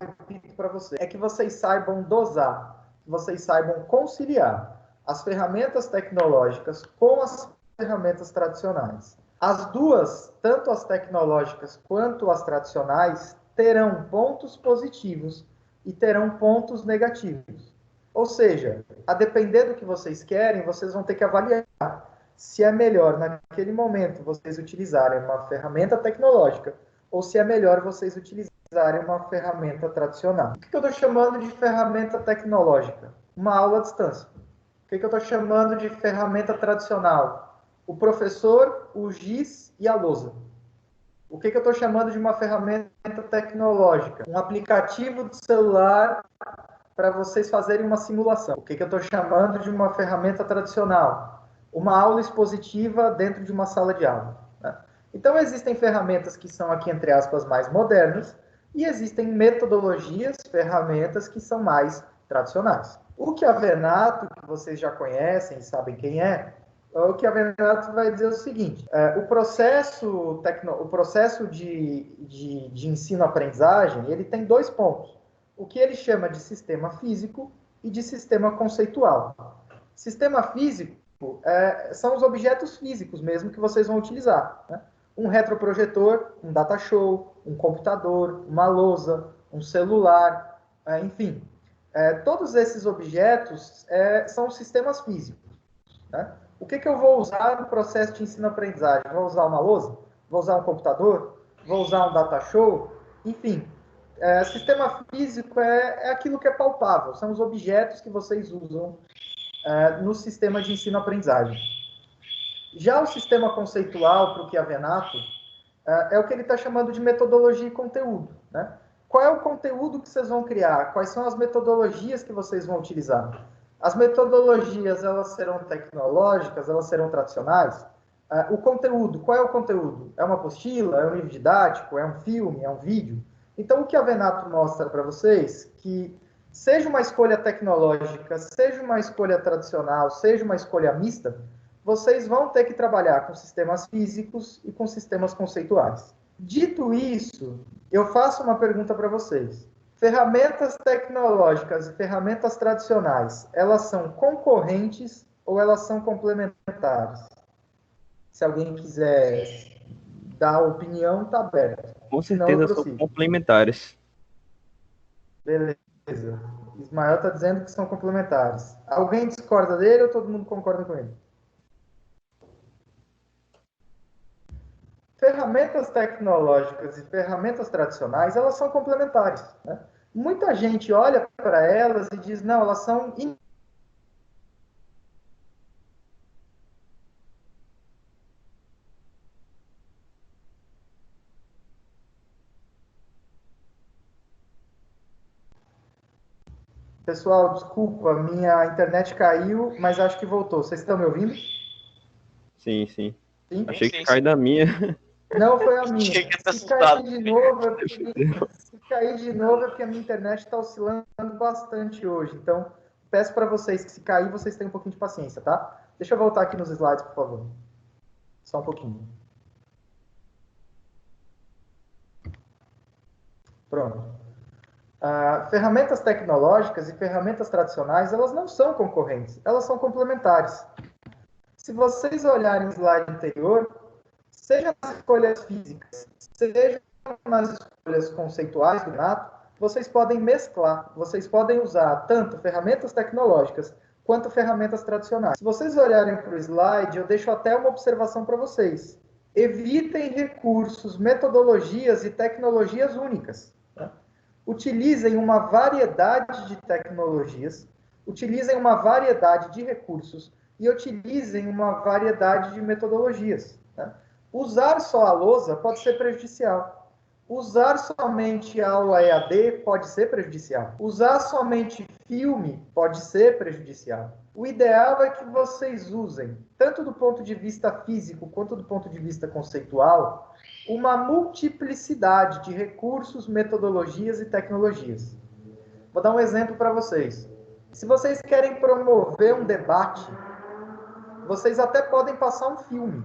repito para vocês, é que vocês saibam dosar, que vocês saibam conciliar as ferramentas tecnológicas com as ferramentas tradicionais. As duas, tanto as tecnológicas quanto as tradicionais, terão pontos positivos e terão pontos negativos. Ou seja, a depender do que vocês querem, vocês vão ter que avaliar se é melhor, naquele momento, vocês utilizarem uma ferramenta tecnológica ou se é melhor vocês utilizarem uma ferramenta tradicional. O que eu estou chamando de ferramenta tecnológica? Uma aula à distância. O que eu estou chamando de ferramenta tradicional? O professor, o giz e a lousa. O que eu estou chamando de uma ferramenta tecnológica? Um aplicativo de celular para vocês fazerem uma simulação. O que eu estou chamando de uma ferramenta tradicional? Uma aula expositiva dentro de uma sala de aula. Né? Então, existem ferramentas que são, aqui entre aspas, mais modernas, e existem metodologias, ferramentas que são mais tradicionais. O Chiavenato, que vocês já conhecem e sabem quem é, o Chiavenato vai dizer o seguinte, o processo de ensino-aprendizagem, ele tem 2 pontos. O que ele chama de sistema físico e de sistema conceitual. Sistema físico são os objetos físicos mesmo que vocês vão utilizar. Né? Um retroprojetor, um data show, um computador, uma lousa, um celular, enfim. Todos esses objetos são sistemas físicos. Né? O que eu vou usar no processo de ensino-aprendizagem? Vou usar uma lousa? Vou usar um computador? Vou usar um data show? Enfim. Sistema físico é aquilo que é palpável, são os objetos que vocês usam no sistema de ensino-aprendizagem. Já o sistema conceitual, para o Chiavenato, é o que ele está chamando de metodologia e conteúdo. Né? Qual é o conteúdo que vocês vão criar? Quais são as metodologias que vocês vão utilizar? As metodologias, elas serão tecnológicas, elas serão tradicionais? O conteúdo, qual é o conteúdo? É uma apostila? É um livro didático? É um filme? É um vídeo? Então, o Chiavenato mostra para vocês que, seja uma escolha tecnológica, seja uma escolha tradicional, seja uma escolha mista, vocês vão ter que trabalhar com sistemas físicos e com sistemas conceituais. Dito isso, eu faço uma pergunta para vocês. Ferramentas tecnológicas e ferramentas tradicionais, elas são concorrentes ou elas são complementares? Se alguém quiser dar opinião, está aberto. Com certeza são complementares. Beleza. Ismael está dizendo que são complementares. Alguém discorda dele ou todo mundo concorda com ele? Ferramentas tecnológicas e ferramentas tradicionais, elas são complementares. Né? Muita gente olha para elas e diz, não, elas são Pessoal, desculpa, minha internet caiu, mas acho que voltou. Vocês estão me ouvindo? Sim, sim. Sim? Achei que caiu da minha. Não foi a minha. Se cair de novo, é porque a minha internet está oscilando bastante hoje. Então, peço para vocês que se cair, vocês tenham um pouquinho de paciência, tá? Deixa eu voltar aqui nos slides, por favor. Só um pouquinho. Pronto. Ferramentas tecnológicas e ferramentas tradicionais, elas não são concorrentes, elas são complementares. Se vocês olharem o slide anterior, seja nas escolhas físicas, seja nas escolhas conceituais do Renato, vocês podem mesclar, vocês podem usar tanto ferramentas tecnológicas quanto ferramentas tradicionais. Se vocês olharem para o slide, eu deixo até uma observação para vocês. Evitem recursos, metodologias e tecnologias únicas. Utilizem uma variedade de tecnologias, utilizem uma variedade de recursos e utilizem uma variedade de metodologias. Né? Usar só a lousa pode ser prejudicial. Usar somente a aula EAD pode ser prejudicial. Usar somente filme pode ser prejudicial. o ideal é que vocês usem, tanto do ponto de vista físico quanto do ponto de vista conceitual, uma multiplicidade de recursos, metodologias e tecnologias. Vou dar um exemplo para vocês. Se vocês querem promover um debate, vocês até podem passar um filme,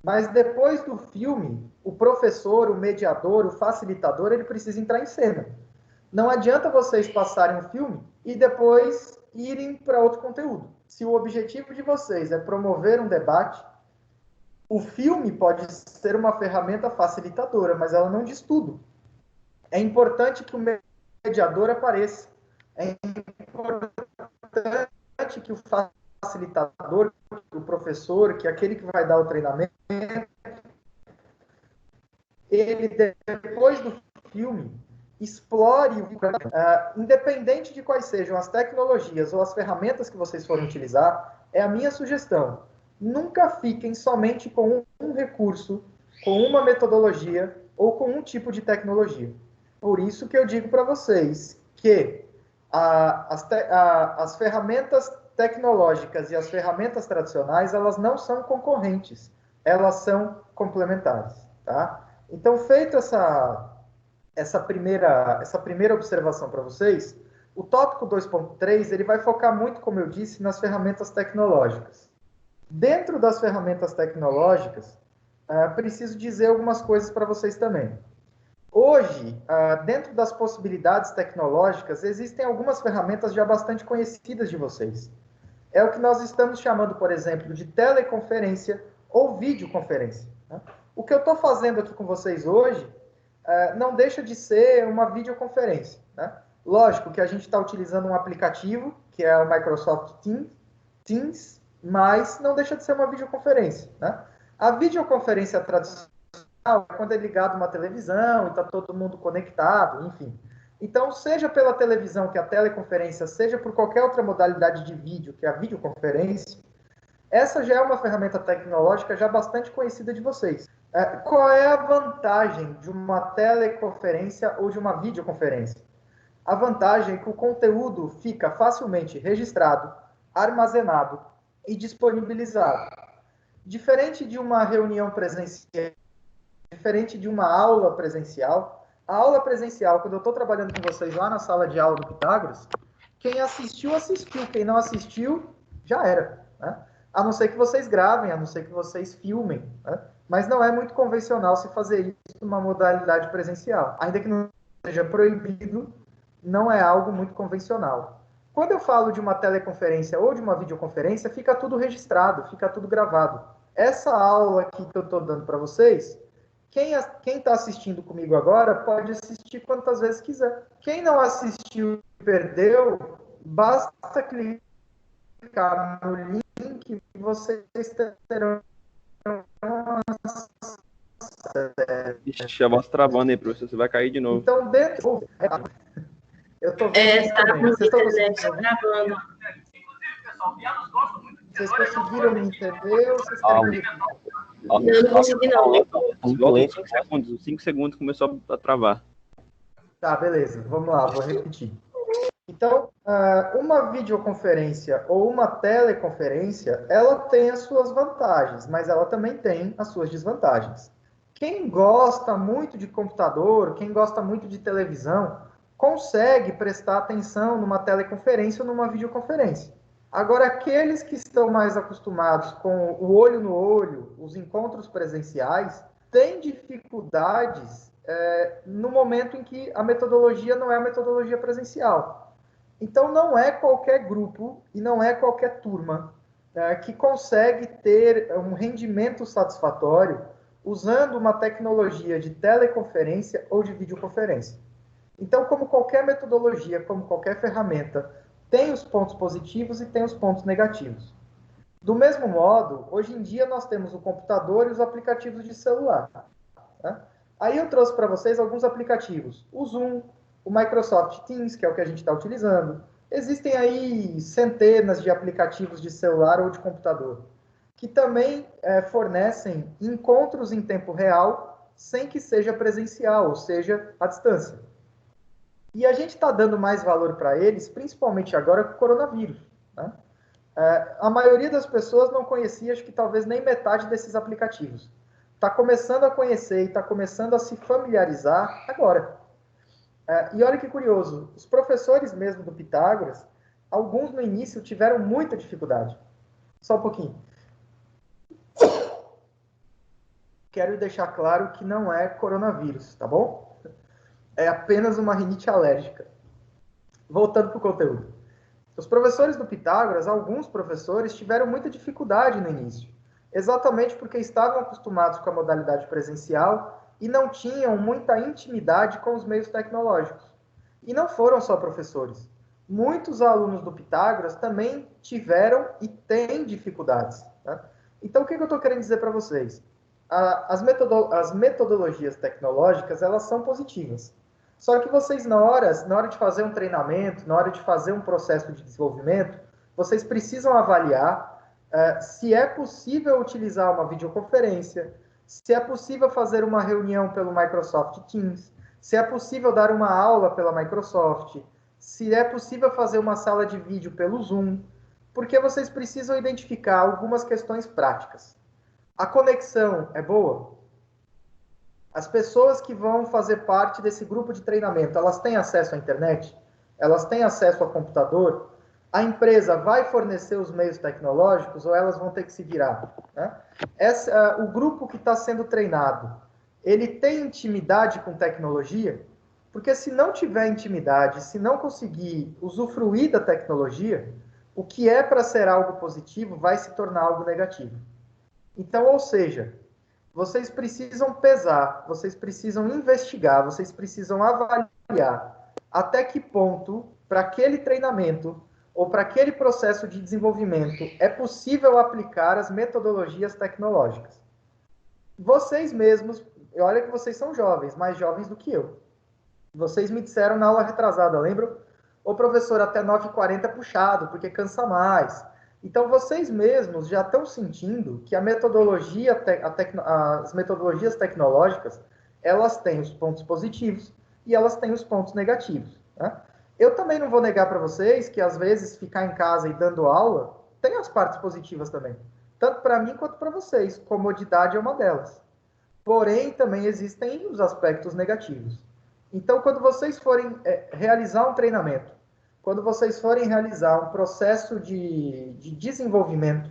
mas depois do filme, o professor, o mediador, o facilitador, ele precisa entrar em cena. Não adianta vocês passarem um filme e depois irem para outro conteúdo. Se o objetivo de vocês é promover um debate, o filme pode ser uma ferramenta facilitadora, mas ela não diz tudo. É importante que o mediador apareça. É importante que o facilitador, o professor, que é aquele que vai dar o treinamento, ele, depois do filme, explore, independente de quais sejam as tecnologias ou as ferramentas que vocês forem utilizar, é a minha sugestão. Nunca fiquem somente com um recurso, com uma metodologia ou com um tipo de tecnologia. Por isso que eu digo para vocês que as ferramentas tecnológicas e as ferramentas tradicionais, elas não são concorrentes, elas são complementares, tá? Então, feita essa primeira observação para vocês, o tópico 2.3, ele vai focar muito, como eu disse, nas ferramentas tecnológicas. Dentro das ferramentas tecnológicas, preciso dizer algumas coisas para vocês também. Hoje, dentro das possibilidades tecnológicas, existem algumas ferramentas já bastante conhecidas de vocês. É o que nós estamos chamando, por exemplo, de teleconferência ou videoconferência. Né? O que eu estou fazendo aqui com vocês hoje não deixa de ser uma videoconferência. Né? Lógico que a gente está utilizando um aplicativo, que é o Microsoft Teams, mas não deixa de ser uma videoconferência. Né? A videoconferência tradicional é quando é ligado uma televisão e está todo mundo conectado, enfim. Então, seja pela televisão, que é a teleconferência, seja por qualquer outra modalidade de vídeo, que é a videoconferência, essa já é uma ferramenta tecnológica já bastante conhecida de vocês. Qual é a vantagem de uma teleconferência ou de uma videoconferência? A vantagem é que o conteúdo fica facilmente registrado, armazenado e disponibilizado. Diferente de uma reunião presencial, diferente de uma aula presencial, a aula presencial, quando eu estou trabalhando com vocês lá na sala de aula do Pitágoras, quem assistiu, assistiu. Quem não assistiu, já era. Né? A não ser que vocês gravem, a não ser que vocês filmem. Né? Mas não é muito convencional se fazer isso numa modalidade presencial. Ainda que não seja proibido, não é algo muito convencional. Quando eu falo de uma teleconferência ou de uma videoconferência, fica tudo registrado, fica tudo gravado. Essa aula aqui que eu estou dando para vocês, quem está assistindo comigo agora pode assistir quantas vezes quiser. Quem não assistiu e perdeu, basta clicar no link e vocês terão. Ixi, a voz travando aí, professor. Você vai cair de novo. Então, dentro. Eu estou vendo isso também. Vocês estão gravando. Vocês conseguiram me entender ou vocês querem Eu não consegui, não. Volta 5 segundos começou a travar. Tá, beleza. Vamos lá, vou repetir. Então, uma videoconferência ou uma teleconferência, ela tem as suas vantagens, mas ela também tem as suas desvantagens. Quem gosta muito de computador, quem gosta muito de televisão, consegue prestar atenção numa teleconferência ou numa videoconferência. Agora, aqueles que estão mais acostumados com o olho no olho, os encontros presenciais, têm dificuldades no momento em que a metodologia não é a metodologia presencial. Então, não é qualquer grupo e não é qualquer turma que consegue ter um rendimento satisfatório usando uma tecnologia de teleconferência ou de videoconferência. Então, como qualquer metodologia, como qualquer ferramenta, tem os pontos positivos e tem os pontos negativos. Do mesmo modo, hoje em dia nós temos o computador e os aplicativos de celular. Né? Aí eu trouxe para vocês alguns aplicativos. O Zoom, o Microsoft Teams, que é o que a gente está utilizando. Existem aí centenas de aplicativos de celular ou de computador, que também fornecem encontros em tempo real, sem que seja presencial, ou seja, à distância. E a gente está dando mais valor para eles, principalmente agora com o coronavírus. Né? A maioria das pessoas não conhecia, acho que talvez nem metade desses aplicativos. Está começando a conhecer e está começando a se familiarizar agora. E olha que curioso, os professores mesmo do Pitágoras, alguns no início tiveram muita dificuldade. Só um pouquinho. Quero deixar claro que não é coronavírus, tá bom? É apenas uma rinite alérgica. Voltando para o conteúdo. Os professores do Pitágoras, alguns professores, tiveram muita dificuldade no início. Exatamente porque estavam acostumados com a modalidade presencial e não tinham muita intimidade com os meios tecnológicos. E não foram só professores. Muitos alunos do Pitágoras também tiveram e têm dificuldades. Tá? Então, o que eu estou querendo dizer para vocês? As metodologias tecnológicas, elas são positivas. Só que vocês, na hora de fazer um treinamento, na hora de fazer um processo de desenvolvimento, vocês precisam avaliar se é possível utilizar uma videoconferência, se é possível fazer uma reunião pelo Microsoft Teams, se é possível dar uma aula pela Microsoft, se é possível fazer uma sala de vídeo pelo Zoom, porque vocês precisam identificar algumas questões práticas. A conexão é boa? As pessoas que vão fazer parte desse grupo de treinamento, elas têm acesso à internet? Elas têm acesso ao computador? A empresa vai fornecer os meios tecnológicos ou elas vão ter que se virar? Né? O grupo que está sendo treinado, ele tem intimidade com tecnologia? Porque se não tiver intimidade, se não conseguir usufruir da tecnologia, o que é para ser algo positivo vai se tornar algo negativo. Então, ou seja, vocês precisam pesar, vocês precisam investigar, vocês precisam avaliar até que ponto, para aquele treinamento ou para aquele processo de desenvolvimento, é possível aplicar as metodologias tecnológicas. Vocês mesmos, olha que vocês são jovens, mais jovens do que eu. Vocês me disseram na aula retrasada, lembram? O professor, até 9h40 é puxado, porque cansa mais. Então, vocês mesmos já estão sentindo que as metodologias tecnológicas, elas têm os pontos positivos e elas têm os pontos negativos. Né? Eu também não vou negar para vocês que, às vezes, ficar em casa e dando aula tem as partes positivas também. Tanto para mim quanto para vocês. Comodidade é uma delas. Porém, também existem os aspectos negativos. Então, quando vocês forem realizar um treinamento, quando vocês forem realizar um processo de desenvolvimento,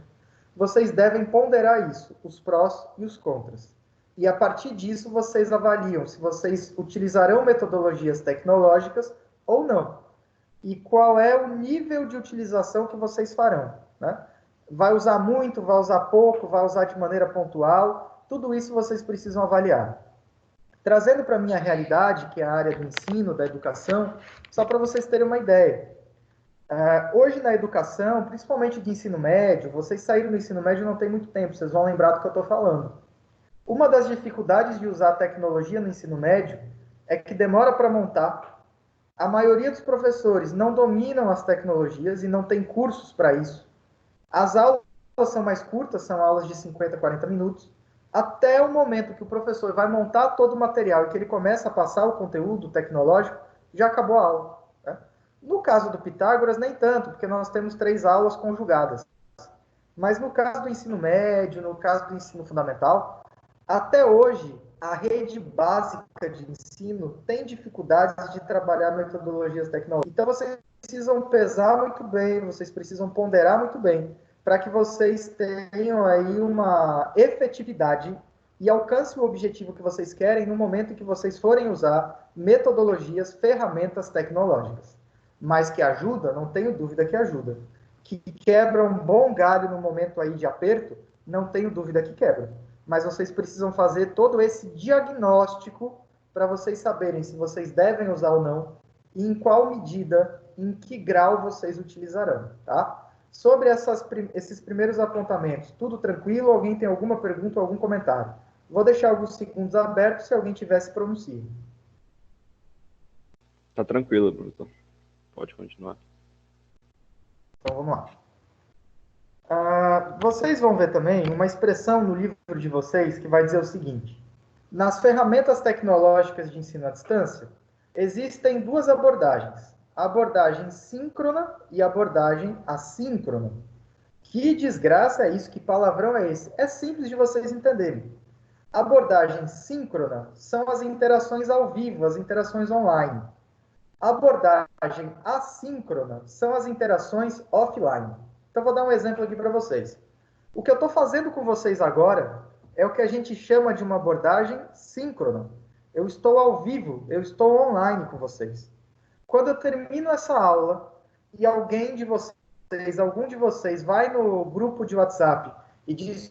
vocês devem ponderar isso, os prós e os contras. E a partir disso, vocês avaliam se vocês utilizarão metodologias tecnológicas ou não. E qual é o nível de utilização que vocês farão. Né? Vai usar muito, vai usar pouco, vai usar de maneira pontual. Tudo isso vocês precisam avaliar. Trazendo para a minha realidade, que é a área do ensino, da educação, só para vocês terem uma ideia. Hoje na educação, principalmente de ensino médio, vocês saíram do ensino médio não tem muito tempo, vocês vão lembrar do que eu estou falando. Uma das dificuldades de usar a tecnologia no ensino médio é que demora para montar. A maioria dos professores não dominam as tecnologias e não tem cursos para isso. As aulas são mais curtas, são aulas de 50, 40 minutos. Até o momento que o professor vai montar todo o material e que ele começa a passar o conteúdo tecnológico, já acabou a aula. Né? No caso do Pitágoras, nem tanto, porque nós temos 3 aulas conjugadas. Mas no caso do ensino médio, no caso do ensino fundamental, até hoje, a rede básica de ensino tem dificuldades de trabalhar metodologias tecnológicas. Então, vocês precisam pesar muito bem, vocês precisam ponderar muito bem, para que vocês tenham aí uma efetividade e alcancem o objetivo que vocês querem no momento em que vocês forem usar metodologias, ferramentas tecnológicas. Mas que ajuda, não tenho dúvida que ajuda. Que quebra um bom galho no momento aí de aperto, não tenho dúvida que quebra. Mas vocês precisam fazer todo esse diagnóstico para vocês saberem se vocês devem usar ou não, e em qual medida, em que grau vocês utilizarão, tá? Sobre esses primeiros apontamentos, tudo tranquilo? Alguém tem alguma pergunta ou algum comentário? Vou deixar alguns segundos abertos se alguém tiver se pronunciando. Tá tranquilo, Bruno. Pode continuar. Então, vamos lá. Vocês vão ver também uma expressão no livro de vocês que vai dizer o seguinte: nas ferramentas tecnológicas de ensino à distância, existem 2 abordagens. A abordagem síncrona e a abordagem assíncrona. Que desgraça é isso? Que palavrão é esse? É simples de vocês entenderem. Abordagem síncrona são as interações ao vivo, as interações online. Abordagem assíncrona são as interações offline. Então, vou dar um exemplo aqui para vocês. O que eu estou fazendo com vocês agora é o que a gente chama de uma abordagem síncrona. Eu estou ao vivo, eu estou online com vocês. Quando eu termino essa aula e algum de vocês vai no grupo de WhatsApp e diz: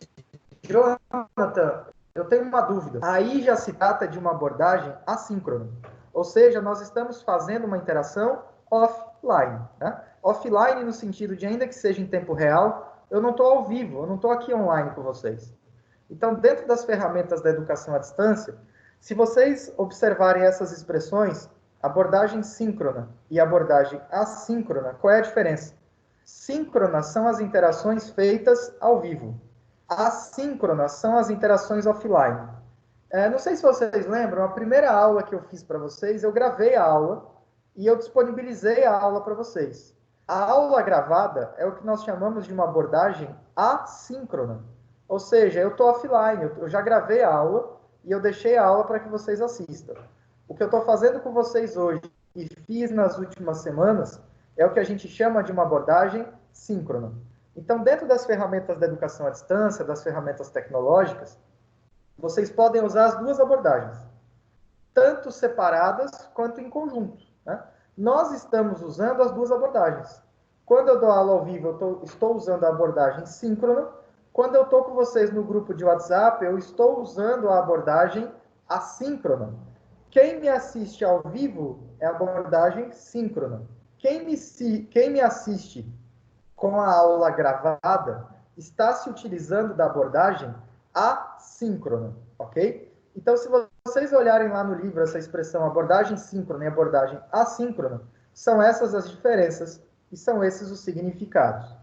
Jonathan, eu tenho uma dúvida. Aí já se trata de uma abordagem assíncrona. Ou seja, nós estamos fazendo uma interação offline. Né? Offline no sentido de, ainda que seja em tempo real, eu não estou ao vivo, eu não estou aqui online com vocês. Então, dentro das ferramentas da educação à distância, se vocês observarem essas expressões, abordagem síncrona e abordagem assíncrona, qual é a diferença? Síncrona são as interações feitas ao vivo. Assíncronas são as interações offline. Não sei se vocês lembram, a primeira aula que eu fiz para vocês, eu gravei a aula e eu disponibilizei a aula para vocês. A aula gravada é o que nós chamamos de uma abordagem assíncrona. Ou seja, eu estou offline, eu já gravei a aula e eu deixei a aula para que vocês assistam. O que eu estou fazendo com vocês hoje e fiz nas últimas semanas é o que a gente chama de uma abordagem síncrona. Então, dentro das ferramentas da educação à distância, das ferramentas tecnológicas, vocês podem usar as duas abordagens, tanto separadas quanto em conjunto. Né? Nós estamos usando as duas abordagens. Quando eu dou aula ao vivo, eu estou usando a abordagem síncrona. Quando eu estou com vocês no grupo de WhatsApp, eu estou usando a abordagem assíncrona. Quem me assiste ao vivo é a abordagem síncrona. Quem me assiste com a aula gravada está se utilizando da abordagem assíncrona, ok? Então, se vocês olharem lá no livro essa expressão abordagem síncrona e abordagem assíncrona, são essas as diferenças e são esses os significados.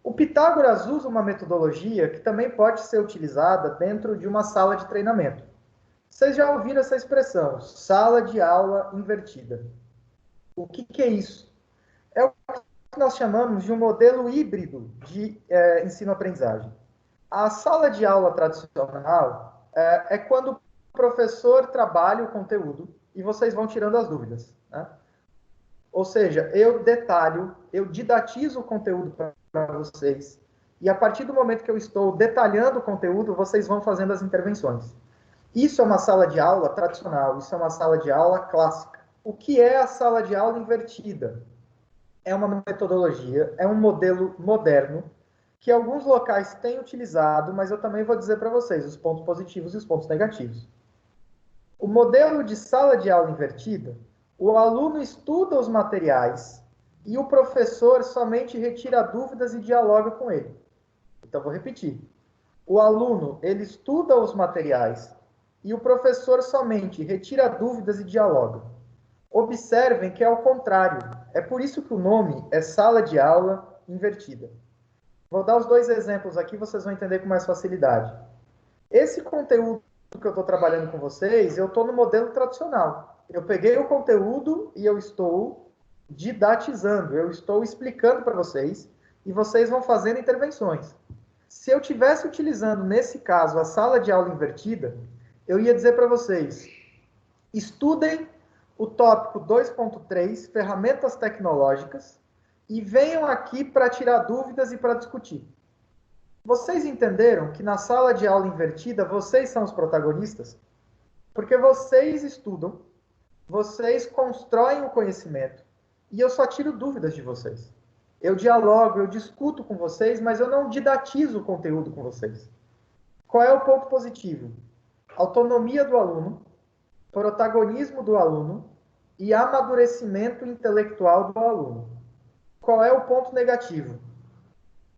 O Pitágoras usa uma metodologia que também pode ser utilizada dentro de uma sala de treinamento. Vocês já ouviram essa expressão, sala de aula invertida. O que é isso? É o que nós chamamos de um modelo híbrido de ensino-aprendizagem. A sala de aula tradicional é quando o professor trabalha o conteúdo e vocês vão tirando as dúvidas. Né? Ou seja, eu detalho, eu didatizo o conteúdo para vocês e a partir do momento que eu estou detalhando o conteúdo, vocês vão fazendo as intervenções. Isso é uma sala de aula tradicional, isso é uma sala de aula clássica. O que é a sala de aula invertida? É uma metodologia, é um modelo moderno que alguns locais têm utilizado, mas eu também vou dizer para vocês os pontos positivos e os pontos negativos. O modelo de sala de aula invertida, o aluno estuda os materiais e o professor somente retira dúvidas e dialoga com ele. Então, vou repetir. O aluno, ele estuda os materiais e o professor somente retira dúvidas e dialoga. Observem que é o contrário. É por isso que o nome é sala de aula invertida. Vou dar os dois exemplos aqui, vocês vão entender com mais facilidade. Esse conteúdo que eu estou trabalhando com vocês, eu estou no modelo tradicional. Eu peguei o conteúdo e eu estou didatizando, eu estou explicando para vocês e vocês vão fazendo intervenções. Se eu estivesse utilizando, nesse caso, a sala de aula invertida, eu ia dizer para vocês, estudem o tópico 2.3, ferramentas tecnológicas, e venham aqui para tirar dúvidas e para discutir. Vocês entenderam que na sala de aula invertida, vocês são os protagonistas? Porque vocês estudam, vocês constroem o conhecimento, e eu só tiro dúvidas de vocês. Eu dialogo, eu discuto com vocês, mas eu não didatizo o conteúdo com vocês. Qual é o ponto positivo? Autonomia do aluno, protagonismo do aluno e amadurecimento intelectual do aluno. Qual é o ponto negativo?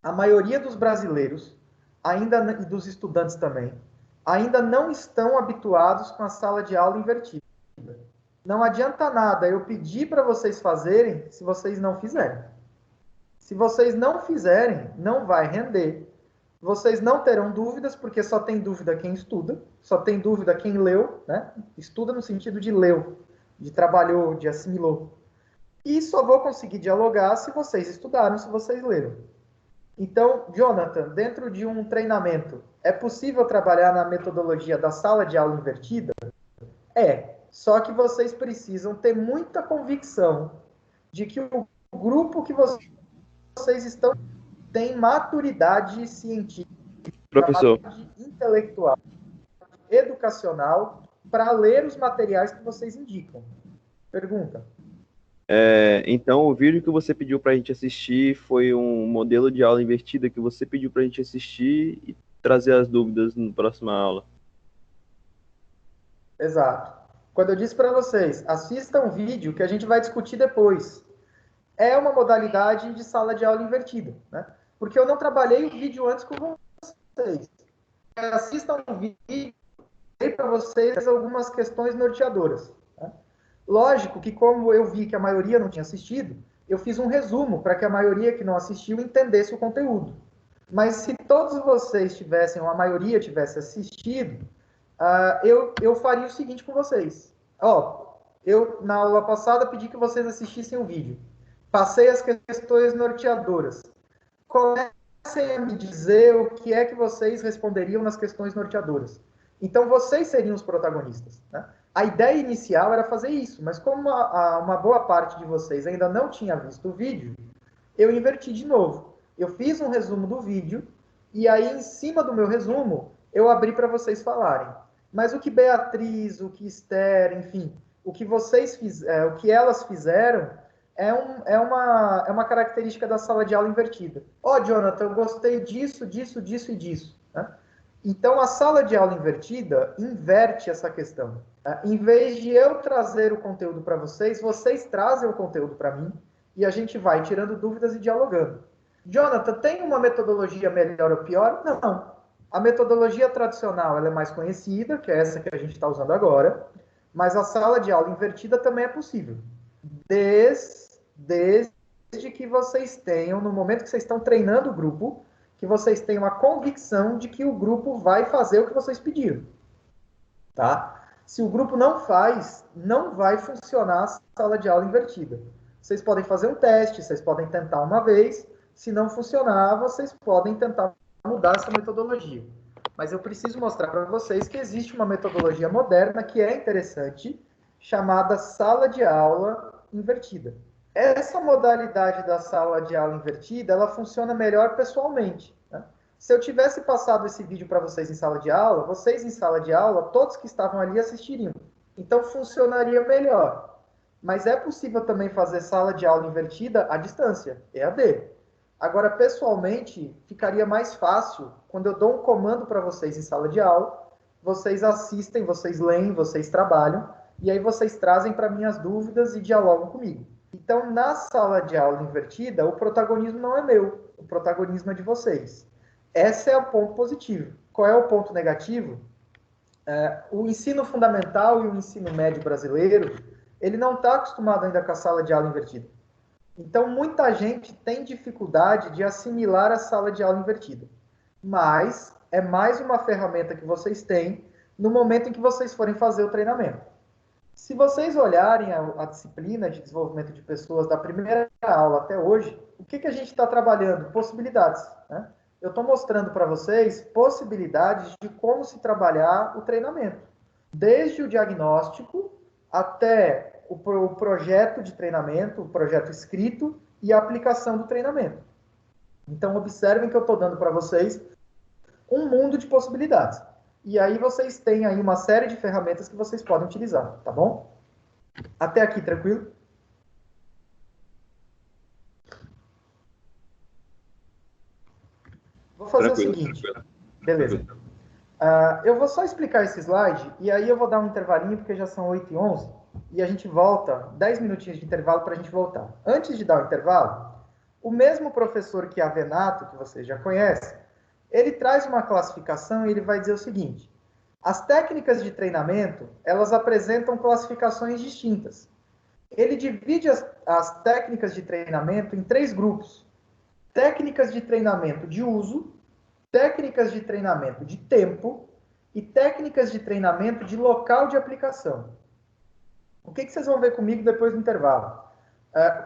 A maioria dos brasileiros, e dos estudantes também, ainda não estão habituados com a sala de aula invertida. Não adianta nada eu pedir para vocês fazerem se vocês não fizerem. Se vocês não fizerem, não vai render. Vocês não terão dúvidas, porque só tem dúvida quem estuda, só tem dúvida quem leu, né? Estuda no sentido de leu, de trabalhou, de assimilou. E só vou conseguir dialogar se vocês estudaram, se vocês leram. Então, Jonathan, dentro de um treinamento, é possível trabalhar na metodologia da sala de aula invertida? É, só que vocês precisam ter muita convicção de que o grupo que vocês estão tem maturidade científica, Professor, maturidade intelectual, educacional, para ler os materiais que vocês indicam. Pergunta. então o vídeo que você pediu para a gente assistir foi um modelo de aula invertida que você pediu para a gente assistir e trazer as dúvidas na próxima aula. Exato. Quando eu disse para vocês, assistam um vídeo que a gente vai discutir depois. É uma modalidade de sala de aula invertida, né? Porque eu não trabalhei o vídeo antes com vocês. Assistam um vídeo para vocês algumas questões norteadoras. Né? Lógico que, como eu vi que a maioria não tinha assistido, eu fiz um resumo para que a maioria que não assistiu entendesse o conteúdo. Mas se todos vocês tivessem, ou a maioria tivesse assistido, eu faria o seguinte com vocês. Eu, na aula passada, pedi que vocês assistissem o vídeo. Passei as questões norteadoras. Comecem a me dizer o que é que vocês responderiam nas questões norteadoras. Então, vocês seriam os protagonistas. Né? A ideia inicial era fazer isso, mas como uma boa parte de vocês ainda não tinha visto o vídeo, eu inverti de novo. Eu fiz um resumo do vídeo, e aí, em cima do meu resumo, eu abri para vocês falarem. Mas o que Beatriz, o que Esther, enfim, o que o que elas fizeram é uma característica da sala de aula invertida. Jonathan, eu gostei disso, disso, disso e disso. Né? Então, a sala de aula invertida inverte essa questão. Em vez de eu trazer o conteúdo para vocês, vocês trazem o conteúdo para mim e a gente vai tirando dúvidas e dialogando. Jonathan, tem uma metodologia melhor ou pior? Não. A metodologia tradicional ela é mais conhecida, que é essa que a gente está usando agora, mas a sala de aula invertida também é possível. Desde que vocês tenham, no momento que vocês estão treinando o grupo, que vocês tenham a convicção de que o grupo vai fazer o que vocês pediram. Tá? Se o grupo não faz, não vai funcionar a sala de aula invertida. Vocês podem fazer um teste, vocês podem tentar uma vez. Se não funcionar, vocês podem tentar mudar essa metodologia. Mas eu preciso mostrar para vocês que existe uma metodologia moderna que é interessante, chamada sala de aula invertida. Essa modalidade da sala de aula invertida, ela funciona melhor pessoalmente. Né? Se eu tivesse passado esse vídeo para vocês em sala de aula, vocês em sala de aula, todos que estavam ali assistiriam. Então, funcionaria melhor. Mas é possível também fazer sala de aula invertida à distância, EAD. Agora, pessoalmente, ficaria mais fácil quando eu dou um comando para vocês em sala de aula, vocês assistem, vocês leem, vocês trabalham, e aí vocês trazem para mim as dúvidas e dialogam comigo. Então, na sala de aula invertida, o protagonismo não é meu, o protagonismo é de vocês. Esse é o ponto positivo. Qual é o ponto negativo? O ensino fundamental e o ensino médio brasileiro, ele não está acostumado ainda com a sala de aula invertida. Então, muita gente tem dificuldade de assimilar a sala de aula invertida. Mas é mais uma ferramenta que vocês têm no momento em que vocês forem fazer o treinamento. Se vocês olharem a disciplina de desenvolvimento de pessoas da primeira aula até hoje, o que a gente está trabalhando? Possibilidades. Né? Eu estou mostrando para vocês possibilidades de como se trabalhar o treinamento. Desde o diagnóstico até o projeto de treinamento, o projeto escrito e a aplicação do treinamento. Então, observem que eu estou dando para vocês um mundo de possibilidades. E aí vocês têm aí uma série de ferramentas que vocês podem utilizar, tá bom? Até aqui, tranquilo? Vou fazer o seguinte. Beleza. Eu vou só explicar esse slide e aí eu vou dar um intervalinho, porque já são 8h11, e a gente volta, 10 minutinhos de intervalo para a gente voltar. Antes de dar o intervalo, o mesmo professor que Avenato, que vocês já conhecem, ele traz uma classificação e ele vai dizer o seguinte: as técnicas de treinamento, elas apresentam classificações distintas. Ele divide as técnicas de treinamento em 3 grupos. Técnicas de treinamento de uso, técnicas de treinamento de tempo e técnicas de treinamento de local de aplicação. O que vocês vão ver comigo depois do intervalo?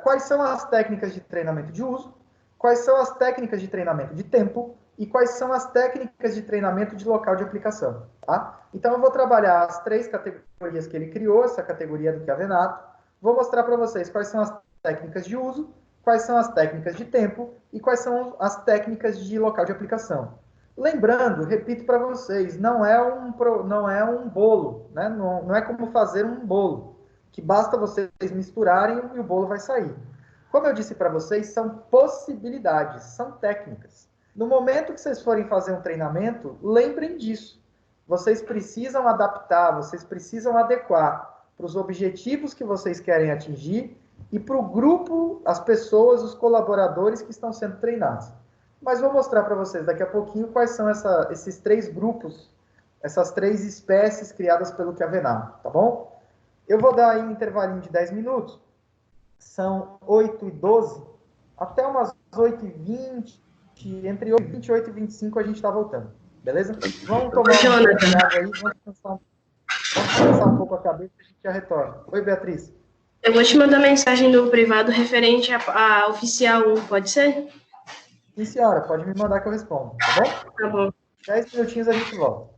Quais são as técnicas de treinamento de uso? quais são as técnicas de treinamento de tempo e quais são as técnicas de treinamento de local de aplicação. Tá? Então, eu vou trabalhar as 3 categorias que ele criou, essa categoria do Chiavenato. Vou mostrar para vocês quais são as técnicas de uso, quais são as técnicas de tempo e quais são as técnicas de local de aplicação. Lembrando, repito para vocês, não é um bolo, né? Não é como fazer um bolo, que basta vocês misturarem e o bolo vai sair. Como eu disse para vocês, são possibilidades, são técnicas. No momento que vocês forem fazer um treinamento, lembrem disso. Vocês precisam adaptar, vocês precisam adequar para os objetivos que vocês querem atingir e para o grupo, as pessoas, os colaboradores que estão sendo treinados. Mas vou mostrar para vocês daqui a pouquinho quais são esses 3 grupos, essas 3 espécies criadas pelo Chiavenato, tá bom? Eu vou dar aí um intervalinho de 10 minutos, são 8h12, até umas 8h20, entre 8h28 e 25 a gente está voltando, beleza? Vamos tomar uma água aí, vamos descansar um pouco a cabeça e a gente já retorna. Oi, Beatriz. Eu vou te mandar mensagem do privado referente a oficial 1, pode ser? Sim, senhora, pode me mandar que eu respondo, tá bom? Tá bom. 10 minutinhos a gente volta.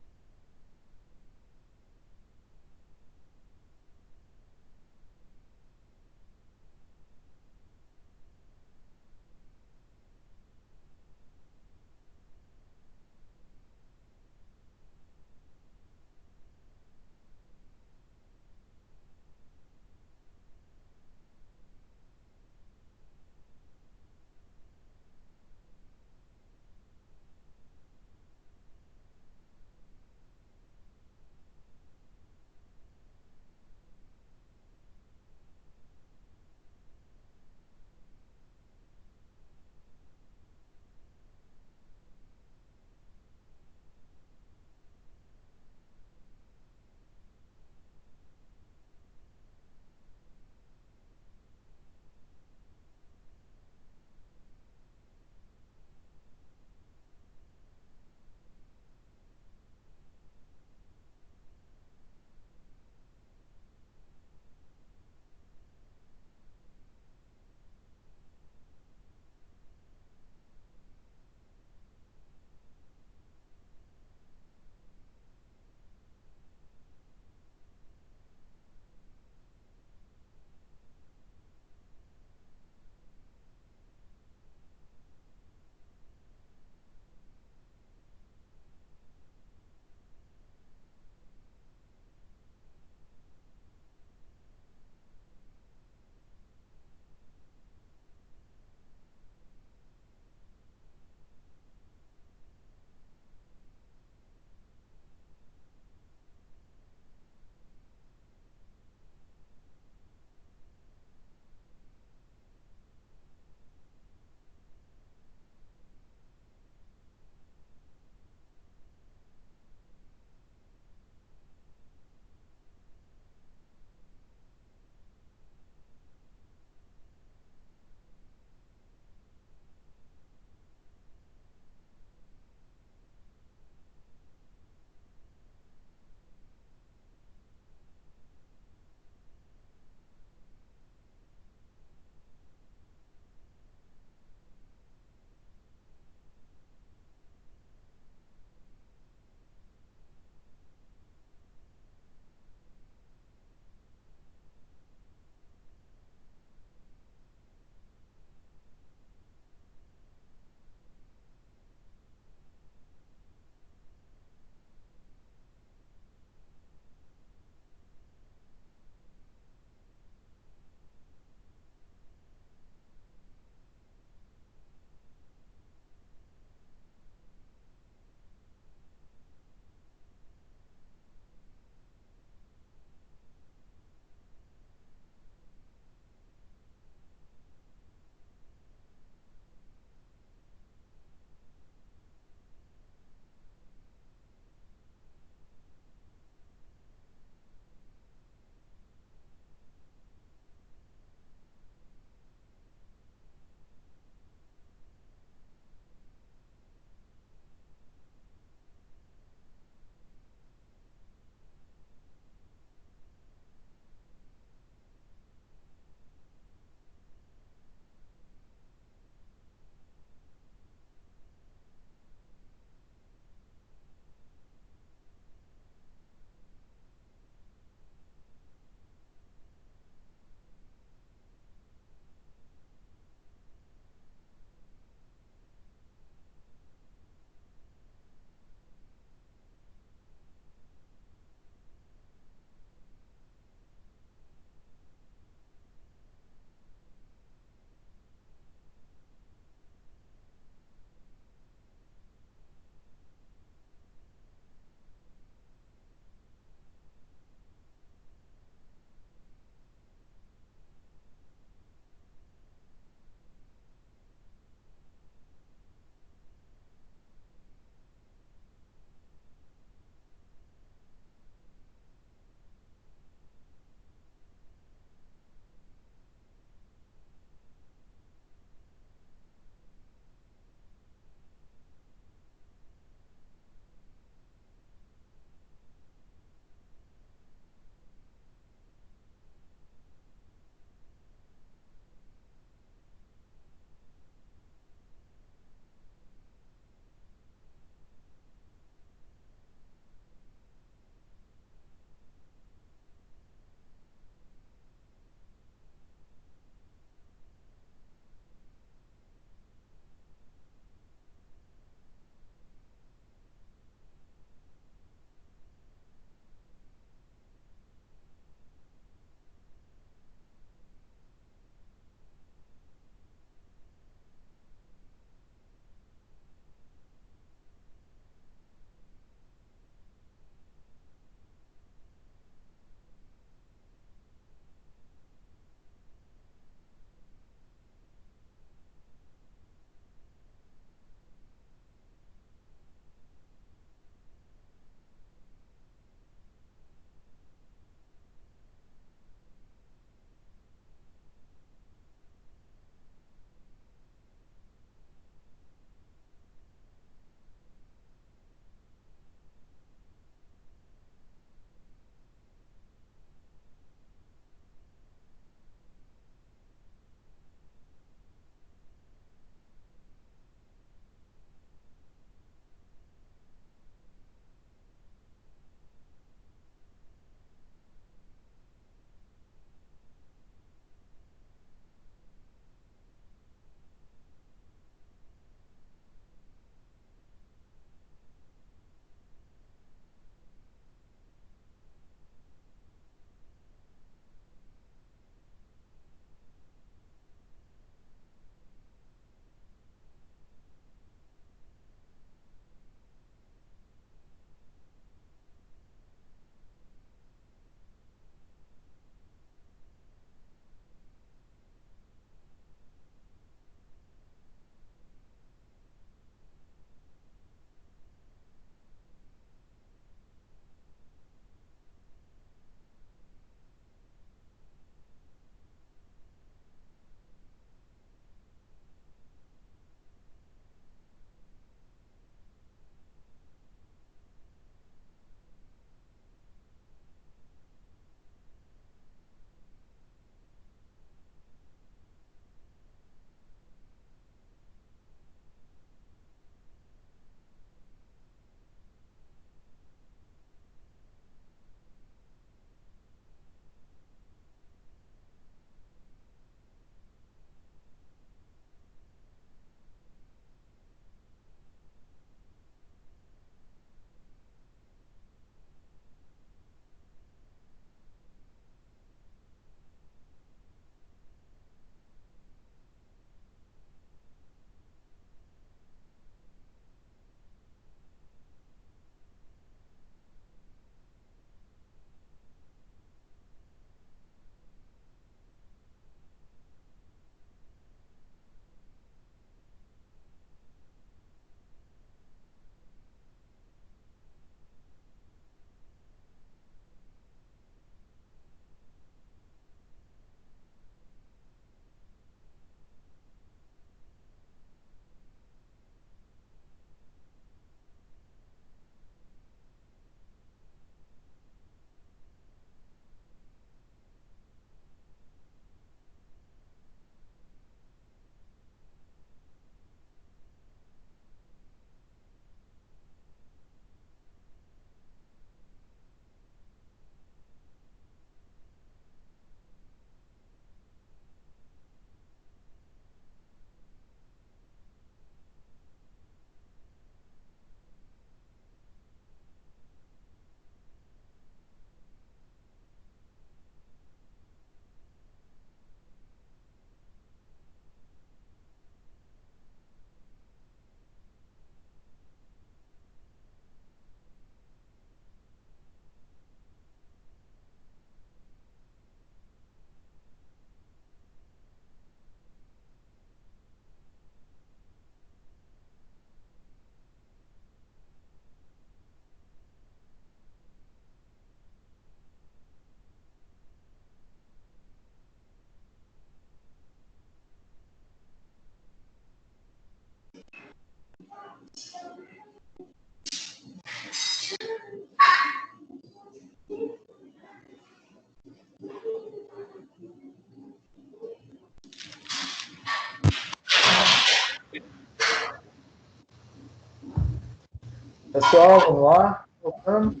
Pessoal, vamos lá. Voltando.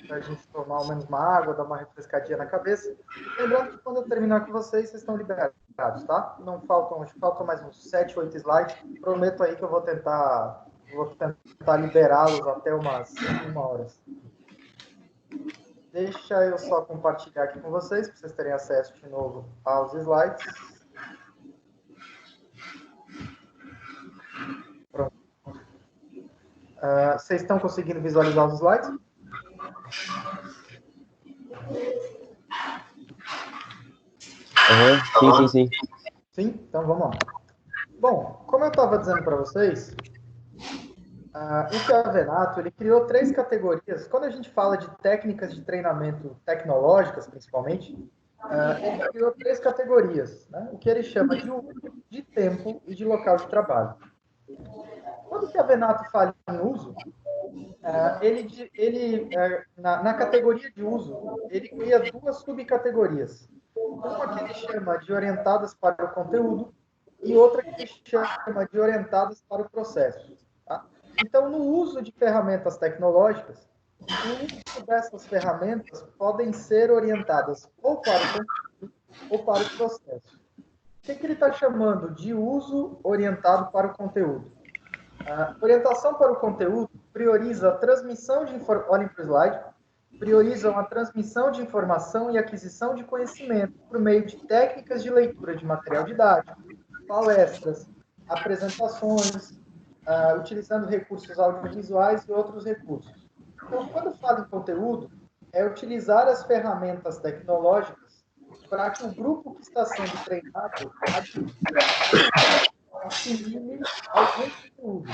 Para a gente tomar ao menos uma água, dar uma refrescadinha na cabeça. Lembrando que quando eu terminar com vocês, vocês estão liberados, tá? Não faltam, acho que faltam mais uns 7, 8 slides. Prometo aí que eu vou tentar liberá-los até umas 1 hora. Deixa eu só compartilhar aqui com vocês, para vocês terem acesso de novo aos slides. Pronto. Vocês estão conseguindo visualizar os slides? Sim. Sim? Então vamos lá. Bom, como eu estava dizendo para vocês, o Chiavenato, ele criou 3 categorias. Quando a gente fala de técnicas de treinamento tecnológicas, principalmente, ele criou 3 categorias, né? O que ele chama de uso, de tempo e de local de trabalho. Quando o Chiavenato fala em uso, na categoria de uso, ele cria 2 subcategorias. Uma que ele chama de orientadas para o conteúdo e outra que ele chama de orientadas para o processo. Tá? Então, no uso de ferramentas tecnológicas, o uso dessas ferramentas podem ser orientadas ou para o conteúdo ou para o processo. O que ele está chamando de uso orientado para o conteúdo? A orientação para o conteúdo prioriza a transmissão de informação. Olhem para o slide. Priorizam a transmissão de informação e aquisição de conhecimento por meio de técnicas de leitura de material didático, palestras, apresentações, utilizando recursos audiovisuais e outros recursos. Então, quando falo em conteúdo, é utilizar as ferramentas tecnológicas para que o grupo que está sendo treinado assimile algum conteúdo.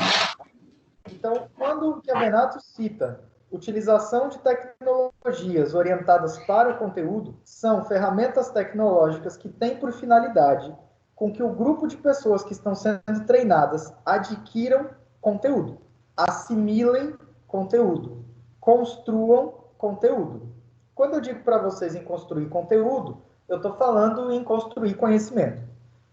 Então, quando o Chiavenato cita utilização de tecnologias orientadas para o conteúdo, são ferramentas tecnológicas que têm por finalidade com que o grupo de pessoas que estão sendo treinadas adquiram conteúdo, assimilem conteúdo, construam conteúdo. Quando eu digo para vocês em construir conteúdo, eu estou falando em construir conhecimento.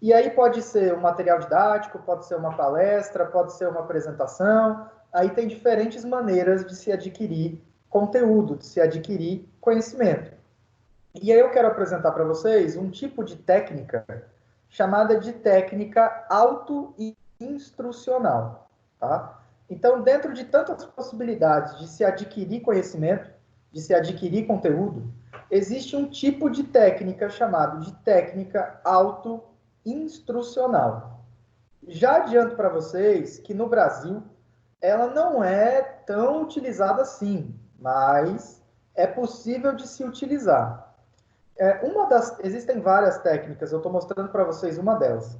E aí pode ser um material didático, pode ser uma palestra, pode ser uma apresentação. Aí tem diferentes maneiras de se adquirir conteúdo, de se adquirir conhecimento. E aí eu quero apresentar para vocês um tipo de técnica chamada de técnica auto-instrucional. Tá? Então, dentro de tantas possibilidades de se adquirir conhecimento, de se adquirir conteúdo, existe um tipo de técnica chamado de técnica auto-instrucional. Já adianto para vocês que no Brasil ela não é tão utilizada assim, mas é possível de se utilizar. Existem várias técnicas, eu estou mostrando para vocês uma delas.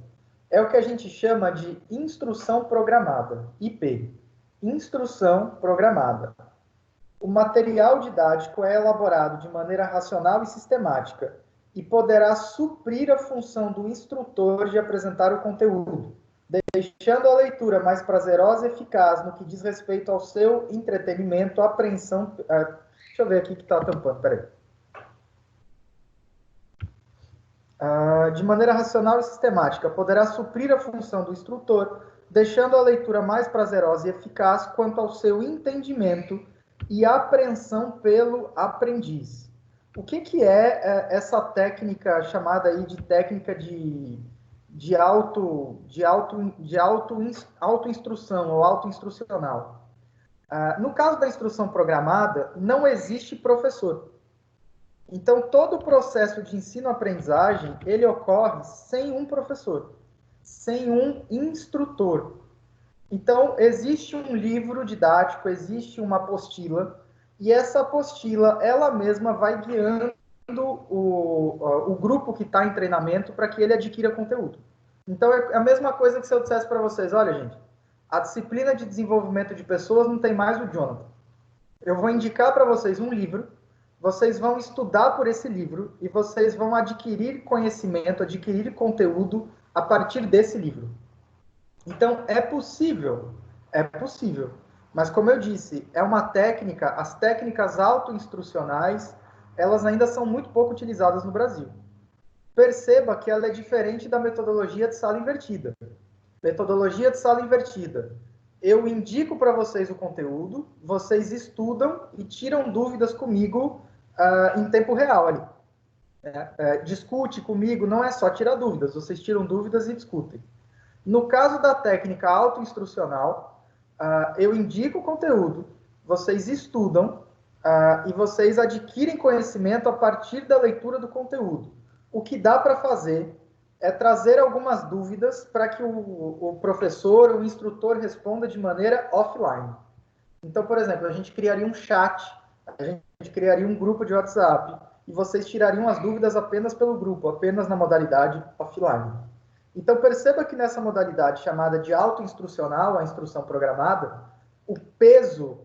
É o que a gente chama de instrução programada, IP. Instrução programada. O material didático é elaborado de maneira racional e sistemática e poderá suprir a função do instrutor de apresentar o conteúdo, deixando a leitura mais prazerosa e eficaz no que diz respeito ao seu entretenimento, apreensão... deixa eu ver aqui que está tampando, peraí. De maneira racional e sistemática, poderá suprir a função do instrutor, deixando a leitura mais prazerosa e eficaz quanto ao seu entendimento e apreensão pelo aprendiz. O que é essa técnica chamada aí de técnica de auto-instrução ou auto-instrucional? No caso da instrução programada, não existe professor. Então, todo o processo de ensino-aprendizagem, ele ocorre sem um professor, sem um instrutor. Então, existe um livro didático, existe uma apostila, e essa apostila, ela mesma vai guiando o grupo que está em treinamento para que ele adquira conteúdo. Então, é a mesma coisa que se eu dissesse para vocês, olha, gente, a disciplina de desenvolvimento de pessoas não tem mais o Jonathan. Eu vou indicar para vocês um livro, vocês vão estudar por esse livro e vocês vão adquirir conhecimento, adquirir conteúdo a partir desse livro. Então, é possível, mas como eu disse, é uma técnica, as técnicas autoinstrucionais, elas ainda são muito pouco utilizadas no Brasil. Perceba que ela é diferente da metodologia de sala invertida. Metodologia de sala invertida. eu indico para vocês o conteúdo, vocês estudam e tiram dúvidas comigo em tempo real ali. Discute comigo, não é só tirar dúvidas, vocês tiram dúvidas e discutem. No caso da técnica autoinstrucional, eu indico o conteúdo, vocês estudam e vocês adquirem conhecimento a partir da leitura do conteúdo. O que dá para fazer é trazer algumas dúvidas para que o professor, o instrutor responda de maneira offline. Então, por exemplo, a gente criaria um chat, a gente criaria um grupo de WhatsApp e vocês tirariam as dúvidas apenas pelo grupo, apenas na modalidade offline. Então, perceba que nessa modalidade chamada de autoinstrucional, a instrução programada, o peso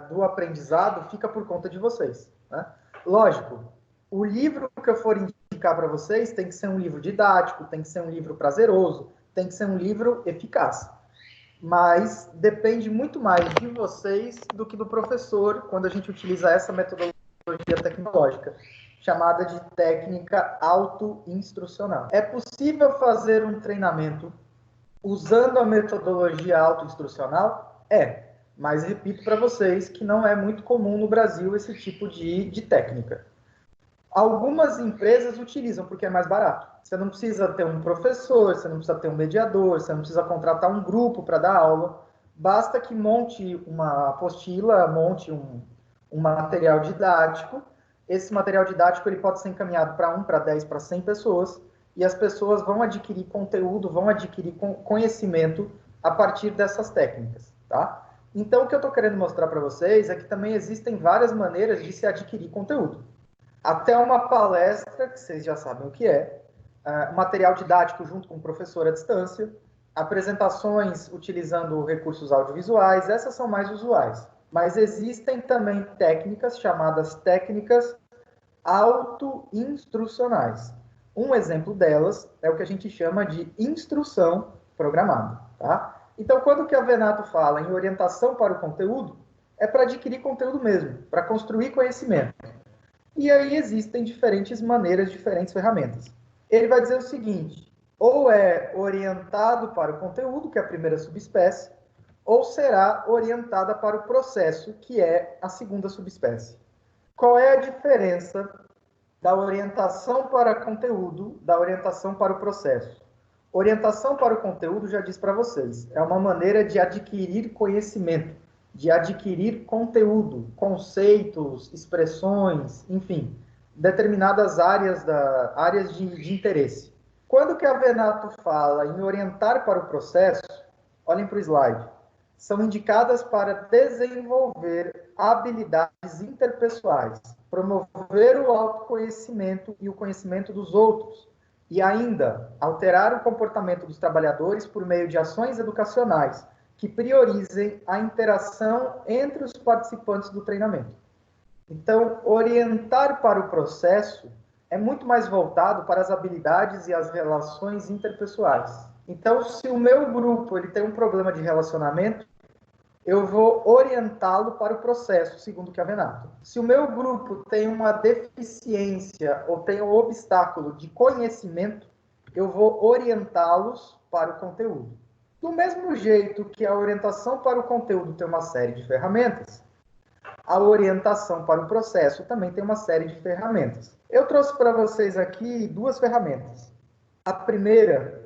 do aprendizado fica por conta de vocês. Né? Lógico, o livro que eu for indicar para vocês tem que ser um livro didático, tem que ser um livro prazeroso, tem que ser um livro eficaz. Mas depende muito mais de vocês do que do professor quando a gente utiliza essa metodologia tecnológica, chamada de técnica autoinstrucional. É possível fazer um treinamento usando a metodologia autoinstrucional? Mas repito para vocês que não é muito comum no Brasil esse tipo de técnica. Algumas empresas utilizam porque é mais barato. Você não precisa ter um professor, você não precisa ter um mediador, você não precisa contratar um grupo para dar aula. Basta que monte uma apostila, monte um material didático. Esse material didático ele pode ser encaminhado para 1, para 10, para 100 pessoas e as pessoas vão adquirir conteúdo, vão adquirir conhecimento a partir dessas técnicas, tá? Então, o que eu estou querendo mostrar para vocês é que também existem várias maneiras de se adquirir conteúdo. Até uma palestra, que vocês já sabem o que é, material didático junto com o professor à distância, apresentações utilizando recursos audiovisuais, essas são mais usuais. Mas existem também técnicas chamadas técnicas autoinstrucionais. Um exemplo delas é o que a gente chama de instrução programada, tá? Então, quando o Chiavenato fala em orientação para o conteúdo, é para adquirir conteúdo mesmo, para construir conhecimento. E aí existem diferentes maneiras, diferentes ferramentas. Ele vai dizer o seguinte, ou é orientado para o conteúdo, que é a primeira subespécie, ou será orientada para o processo, que é a segunda subespécie. Qual é a diferença da orientação para conteúdo, da orientação para o processo? Orientação para o conteúdo, já disse para vocês, é uma maneira de adquirir conhecimento, de adquirir conteúdo, conceitos, expressões, enfim, determinadas áreas de interesse. Quando o Chiavenato fala em orientar para o processo, olhem para o slide, são indicadas para desenvolver habilidades interpessoais, promover o autoconhecimento e o conhecimento dos outros, e ainda alterar o comportamento dos trabalhadores por meio de ações educacionais que priorizem a interação entre os participantes do treinamento. Então, orientar para o processo é muito mais voltado para as habilidades e as relações interpessoais. Então, se o meu grupo ele tem um problema de relacionamento, eu vou orientá-lo para o processo, segundo o Chiavenato. Se o meu grupo tem uma deficiência ou tem um obstáculo de conhecimento, eu vou orientá-los para o conteúdo. Do mesmo jeito que a orientação para o conteúdo tem uma série de ferramentas, a orientação para o processo também tem uma série de ferramentas. Eu trouxe para vocês aqui 2 ferramentas. A primeira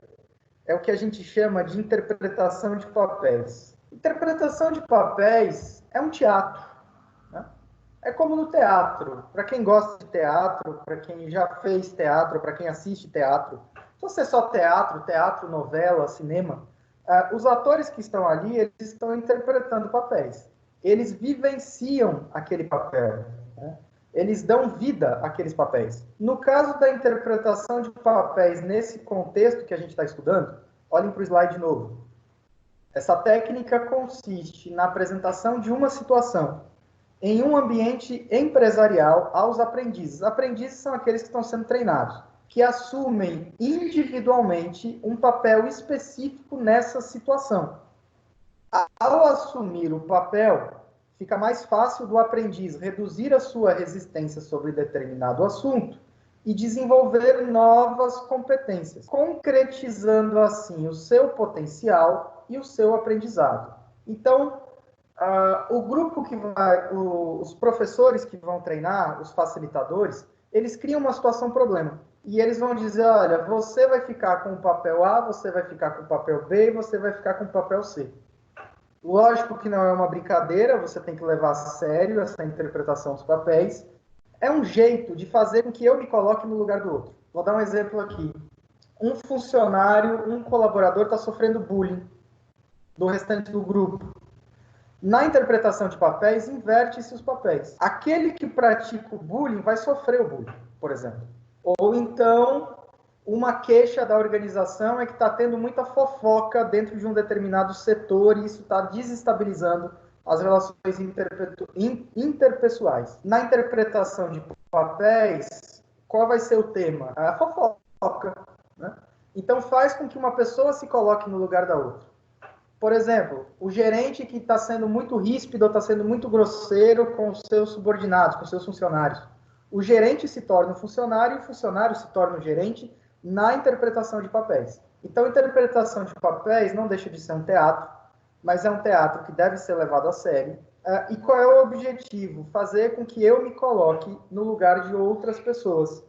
é o que a gente chama de interpretação de papéis. Interpretação de papéis é um teatro. Né? É como no teatro. Para quem gosta de teatro, para quem já fez teatro, para quem assiste teatro, se você só teatro, novela, cinema, os atores que estão ali, eles estão interpretando papéis. Eles vivenciam aquele papel. Né? Eles dão vida àqueles papéis. No caso da interpretação de papéis nesse contexto que a gente está estudando, olhem para o slide de novo. Essa técnica consiste na apresentação de uma situação em um ambiente empresarial aos aprendizes. Aprendizes são aqueles que estão sendo treinados, que assumem individualmente um papel específico nessa situação. Ao assumir o papel, fica mais fácil do aprendiz reduzir a sua resistência sobre determinado assunto e desenvolver novas competências, concretizando assim o seu potencial e o seu aprendizado. Então, o grupo que vai, os professores que vão treinar, os facilitadores, eles criam uma situação-problema. E eles vão dizer, olha, você vai ficar com o papel A, você vai ficar com o papel B e você vai ficar com o papel C. Lógico que não é uma brincadeira, você tem que levar a sério essa interpretação dos papéis. É um jeito de fazer com que eu me coloque no lugar do outro. Vou dar um exemplo aqui. Um funcionário, um colaborador está sofrendo bullying do restante do grupo. Na interpretação de papéis, inverte-se os papéis. Aquele que pratica o bullying vai sofrer o bullying, por exemplo. Ou então, uma queixa da organização é que está tendo muita fofoca dentro de um determinado setor e isso está desestabilizando as relações interpessoais. Na interpretação de papéis, qual vai ser o tema? A fofoca, né? Então, faz com que uma pessoa se coloque no lugar da outra. Por exemplo, o gerente que está sendo muito ríspido, está sendo muito grosseiro com os seus subordinados, com os seus funcionários. O gerente se torna um funcionário e o funcionário se torna um gerente na interpretação de papéis. Então, a interpretação de papéis não deixa de ser um teatro, mas é um teatro que deve ser levado a sério. E qual é o objetivo? Fazer com que eu me coloque no lugar de outras pessoas.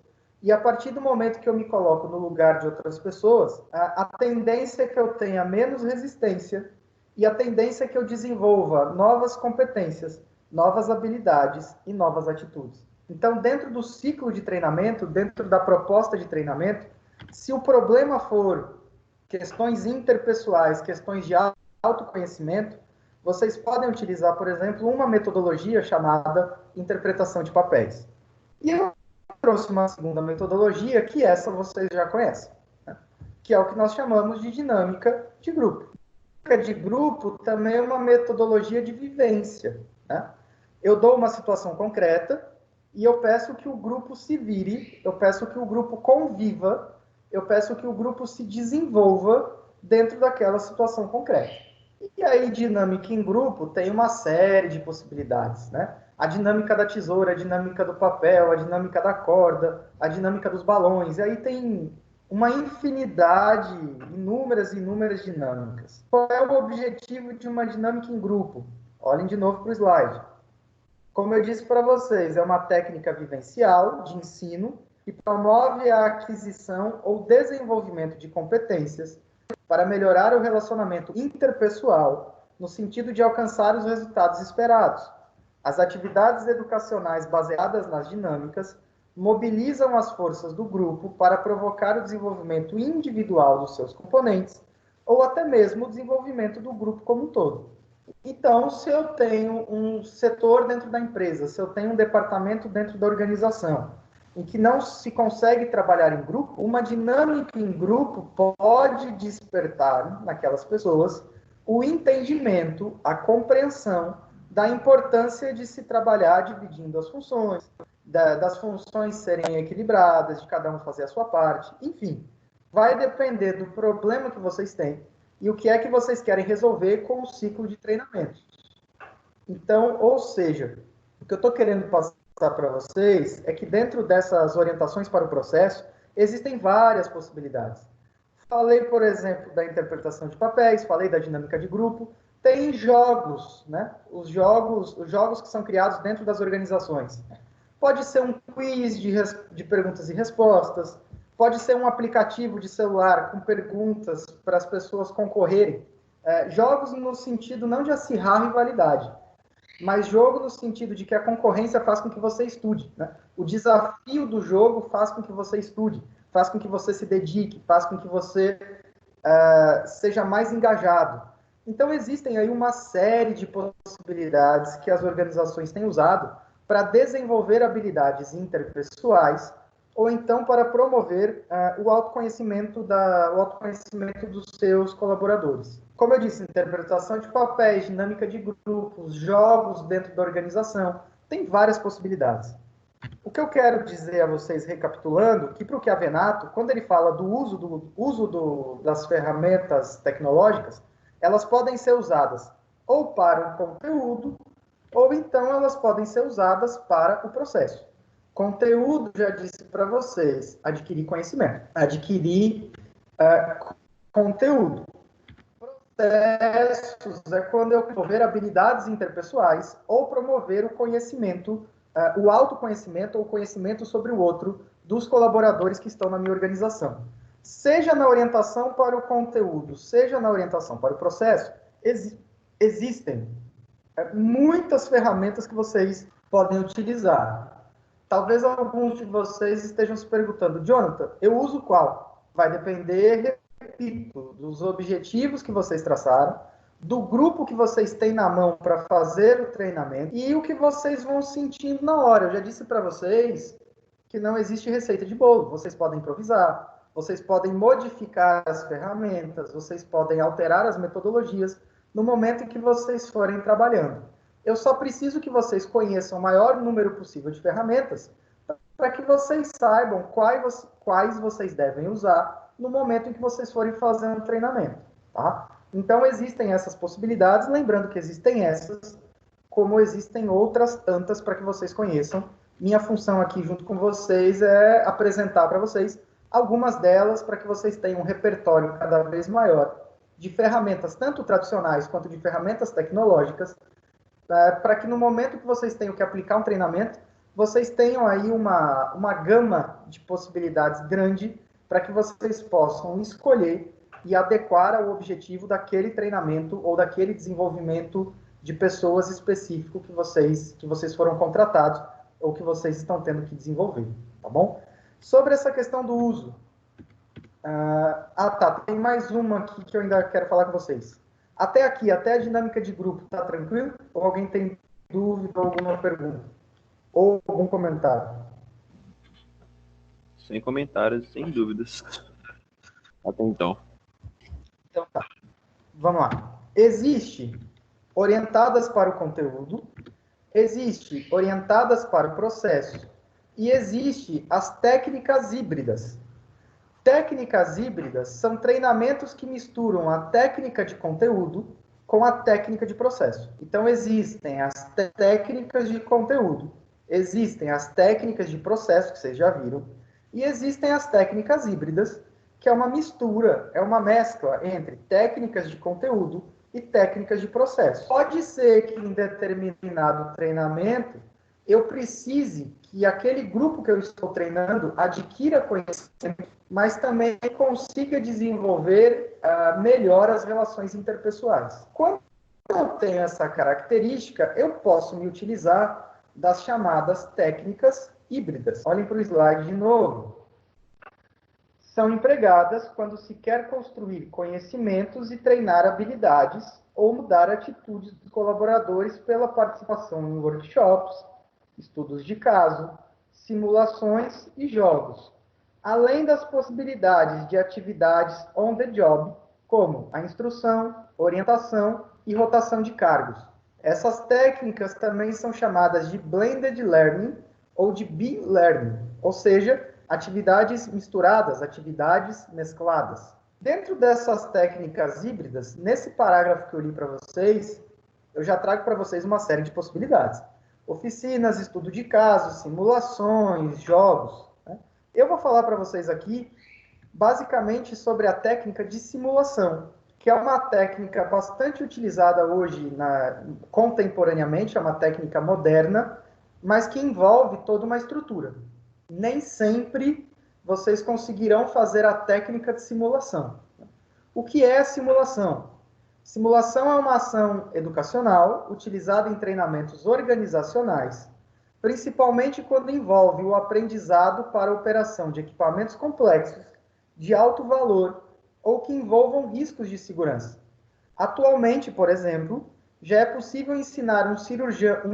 E a partir do momento que eu me coloco no lugar de outras pessoas, a tendência é que eu tenha menos resistência e a tendência é que eu desenvolva novas competências, novas habilidades e novas atitudes. Então, dentro do ciclo de treinamento, dentro da proposta de treinamento, se o problema for questões interpessoais, questões de autoconhecimento, vocês podem utilizar, por exemplo, uma metodologia chamada interpretação de papéis. E eu trouxe uma segunda metodologia, que essa vocês já conhecem, né? Que é o que nós chamamos de dinâmica de grupo. A dinâmica de grupo também é uma metodologia de vivência, né? Eu dou uma situação concreta e eu peço que o grupo se vire, eu peço que o grupo conviva, eu peço que o grupo se desenvolva dentro daquela situação concreta. E aí, dinâmica em grupo tem uma série de possibilidades, né? A dinâmica da tesoura, a dinâmica do papel, a dinâmica da corda, a dinâmica dos balões. E aí tem uma infinidade, inúmeras dinâmicas. Qual é o objetivo de uma dinâmica em grupo? Olhem de novo para o slide. Como eu disse para vocês, é uma técnica vivencial de ensino que promove a aquisição ou desenvolvimento de competências para melhorar o relacionamento interpessoal no sentido de alcançar os resultados esperados. As atividades educacionais baseadas nas dinâmicas mobilizam as forças do grupo para provocar o desenvolvimento individual dos seus componentes ou até mesmo o desenvolvimento do grupo como um todo. Então, se eu tenho um setor dentro da empresa, se eu tenho um departamento dentro da organização, em que não se consegue trabalhar em grupo, uma dinâmica em grupo pode despertar naquelas pessoas o entendimento, a compreensão da importância de se trabalhar dividindo as funções, das funções serem equilibradas, de cada um fazer a sua parte, enfim. Vai depender do problema que vocês têm e o que é que vocês querem resolver com o ciclo de treinamento. Então, ou seja, o que eu estou querendo passar para vocês é que dentro dessas orientações para o processo, existem várias possibilidades. Falei, por exemplo, da interpretação de papéis, falei da dinâmica de grupo, tem jogos, né? Os jogos que são criados dentro das organizações. Pode ser um quiz de perguntas e respostas, pode ser um aplicativo de celular com perguntas para as pessoas concorrerem. Jogos no sentido não de acirrar a rivalidade, mas jogo no sentido de que a concorrência faz com que você estude, né? O desafio do jogo faz com que você estude, faz com que você se dedique, faz com que você seja mais engajado. Então, existem aí uma série de possibilidades que as organizações têm usado para desenvolver habilidades interpessoais ou então para promover o autoconhecimento dos seus colaboradores. Como eu disse, interpretação de papéis, dinâmica de grupos, jogos dentro da organização, tem várias possibilidades. O que eu quero dizer a vocês, recapitulando, que para o Chiavenato, quando ele fala do uso das ferramentas tecnológicas, elas podem ser usadas ou para o conteúdo, ou então elas podem ser usadas para o processo. Conteúdo, já disse para vocês, adquirir conhecimento, adquirir conteúdo. processos é quando eu promover habilidades interpessoais ou promover o conhecimento, o autoconhecimento ou conhecimento sobre o outro dos colaboradores que estão na minha organização. Seja na orientação para o conteúdo, seja na orientação para o processo, existem muitas ferramentas que vocês podem utilizar. Talvez alguns de vocês estejam se perguntando, Jonathan, eu uso qual? Vai depender, repito, dos objetivos que vocês traçaram, do grupo que vocês têm na mão para fazer o treinamento e o que vocês vão sentindo na hora. Eu já disse para vocês que não existe receita de bolo. Vocês podem improvisar, vocês podem modificar as ferramentas, vocês podem alterar as metodologias no momento em que vocês forem trabalhando. Eu só preciso que vocês conheçam o maior número possível de ferramentas para que vocês saibam quais vocês devem usar no momento em que vocês forem fazer um treinamento, tá? Então, existem essas possibilidades, lembrando que existem essas, como existem outras tantas para que vocês conheçam. Minha função aqui, junto com vocês, é apresentar para vocês algumas delas para que vocês tenham um repertório cada vez maior de ferramentas, tanto tradicionais quanto de ferramentas tecnológicas, para que no momento que vocês tenham que aplicar um treinamento, vocês tenham aí uma gama de possibilidades grande para que vocês possam escolher e adequar ao objetivo daquele treinamento ou daquele desenvolvimento de pessoas específico que vocês foram contratados ou que vocês estão tendo que desenvolver, tá bom? Sobre essa questão do uso, tem mais uma aqui que eu ainda quero falar com vocês. Até aqui, até a dinâmica de grupo, tá tranquilo? Ou alguém tem dúvida ou alguma pergunta? Ou algum comentário? Sem comentários, sem dúvidas. Até então. Então tá. Vamos lá. Existe orientadas para o conteúdo, existe orientadas para o processo e existe as técnicas híbridas. Técnicas híbridas são treinamentos que misturam a técnica de conteúdo com a técnica de processo. Então, existem as técnicas de conteúdo, existem as técnicas de processo, que vocês já viram, e existem as técnicas híbridas, que é uma mistura, é uma mescla entre técnicas de conteúdo e técnicas de processo. Pode ser que em determinado treinamento eu precise que aquele grupo que eu estou treinando adquira conhecimento, mas também consiga desenvolver melhor as relações interpessoais. Quando eu tenho essa característica, eu posso me utilizar das chamadas técnicas híbridas. Olhem para o slide de novo. São empregadas quando se quer construir conhecimentos e treinar habilidades ou mudar atitudes dos colaboradores pela participação em workshops, estudos de caso, simulações e jogos, além das possibilidades de atividades on the job, como a instrução, orientação e rotação de cargos. Essas técnicas também são chamadas de blended learning ou de B-learning, ou seja, atividades misturadas, atividades mescladas. Dentro dessas técnicas híbridas, nesse parágrafo que eu li para vocês, eu já trago para vocês uma série de possibilidades. Oficinas, estudo de casos, simulações, jogos. Né? Eu vou falar para vocês aqui, basicamente, sobre a técnica de simulação, que é uma técnica bastante utilizada hoje, contemporaneamente, é uma técnica moderna, mas que envolve toda uma estrutura. Nem sempre vocês conseguirão fazer a técnica de simulação. O que é a simulação? Simulação é uma ação educacional utilizada em treinamentos organizacionais, principalmente quando envolve o aprendizado para a operação de equipamentos complexos, de alto valor ou que envolvam riscos de segurança. Atualmente, por exemplo, já é possível ensinar um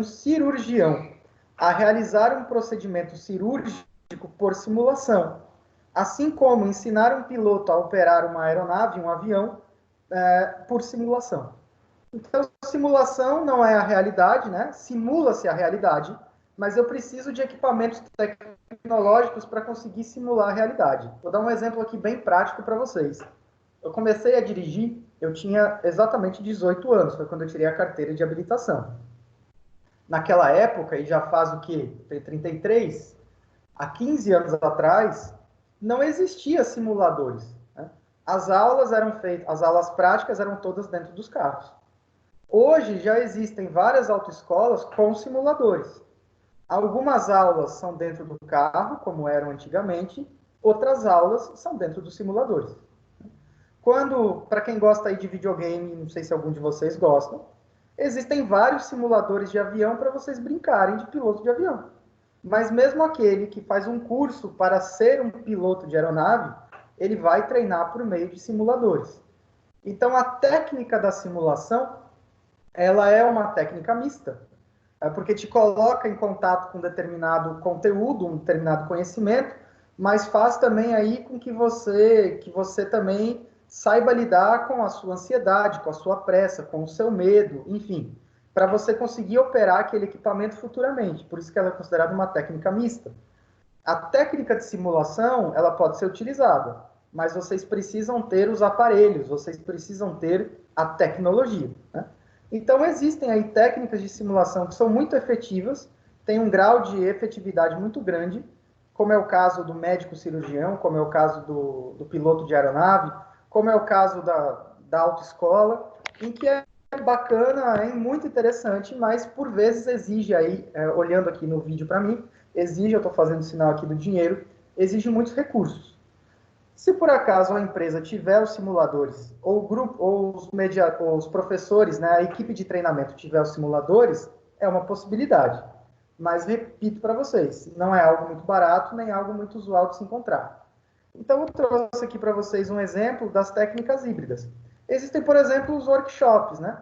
cirurgião a realizar um procedimento cirúrgico por simulação, assim como ensinar um piloto a operar uma aeronave, um avião, por simulação. Então, simulação não é a realidade, né? Simula-se a realidade, mas eu preciso de equipamentos tecnológicos para conseguir simular a realidade. Vou dar um exemplo aqui bem prático para vocês. Eu comecei a dirigir, eu tinha exatamente 18 anos, foi quando eu tirei a carteira de habilitação. Naquela época, e já faz o quê? 33, há 15 anos atrás, não existia simuladores. Né? as aulas práticas eram todas dentro dos carros. Hoje já existem várias autoescolas com simuladores. Algumas aulas são dentro do carro, como eram antigamente, outras aulas são dentro dos simuladores. Para quem gosta aí de videogame, não sei se algum de vocês gostam, existem vários simuladores de avião para vocês brincarem de piloto de avião. Mas mesmo aquele que faz um curso para ser um piloto de aeronave, ele vai treinar por meio de simuladores. Então, a técnica da simulação, ela é uma técnica mista, porque te coloca em contato com um determinado conteúdo, um determinado conhecimento, mas faz também aí com que você também saiba lidar com a sua ansiedade, com a sua pressa, com o seu medo, enfim, para você conseguir operar aquele equipamento futuramente. Por isso que ela é considerada uma técnica mista. A técnica de simulação, ela pode ser utilizada, mas vocês precisam ter os aparelhos, vocês precisam ter a tecnologia, né? Então, existem aí técnicas de simulação que são muito efetivas, têm um grau de efetividade muito grande, como é o caso do médico cirurgião, como é o caso do piloto de aeronave, como é o caso da autoescola, em que é bacana, é muito interessante, mas por vezes exige aí, olhando aqui no vídeo para mim, exige, eu estou fazendo sinal aqui do dinheiro, exige muitos recursos. Se por acaso a empresa tiver os simuladores, ou o grupo, ou os professores, né, a equipe de treinamento tiver os simuladores, é uma possibilidade. Mas repito para vocês, não é algo muito barato, nem algo muito usual de se encontrar. Então eu trouxe aqui para vocês um exemplo das técnicas híbridas. Existem, por exemplo, os workshops, né?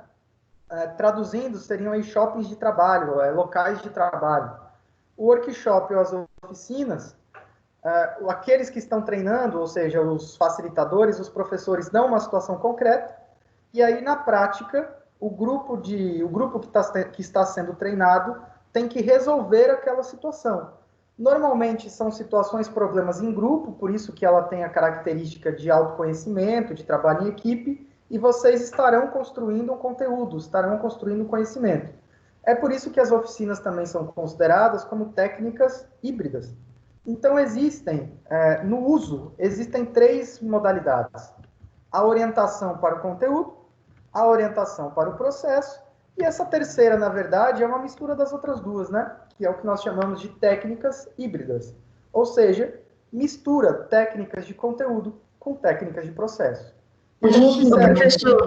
Traduzindo, seriam aí shoppings de trabalho, locais de trabalho. O workshop ou as oficinas, aqueles que estão treinando, ou seja, os facilitadores, os professores, dão uma situação concreta, e aí, na prática, o grupo que está sendo treinado tem que resolver aquela situação. Normalmente, são situações, problemas em grupo, por isso que ela tem a característica de autoconhecimento, de trabalho em equipe, e vocês estarão construindo um conteúdo, estarão construindo um conhecimento. É por isso que as oficinas também são consideradas como técnicas híbridas. Então, no uso, existem 3 modalidades. A orientação para o conteúdo, a orientação para o processo, e essa terceira, na verdade, é uma mistura das outras duas, né? Que é o que nós chamamos de técnicas híbridas. Ou seja, mistura técnicas de conteúdo com técnicas de processo. Professor,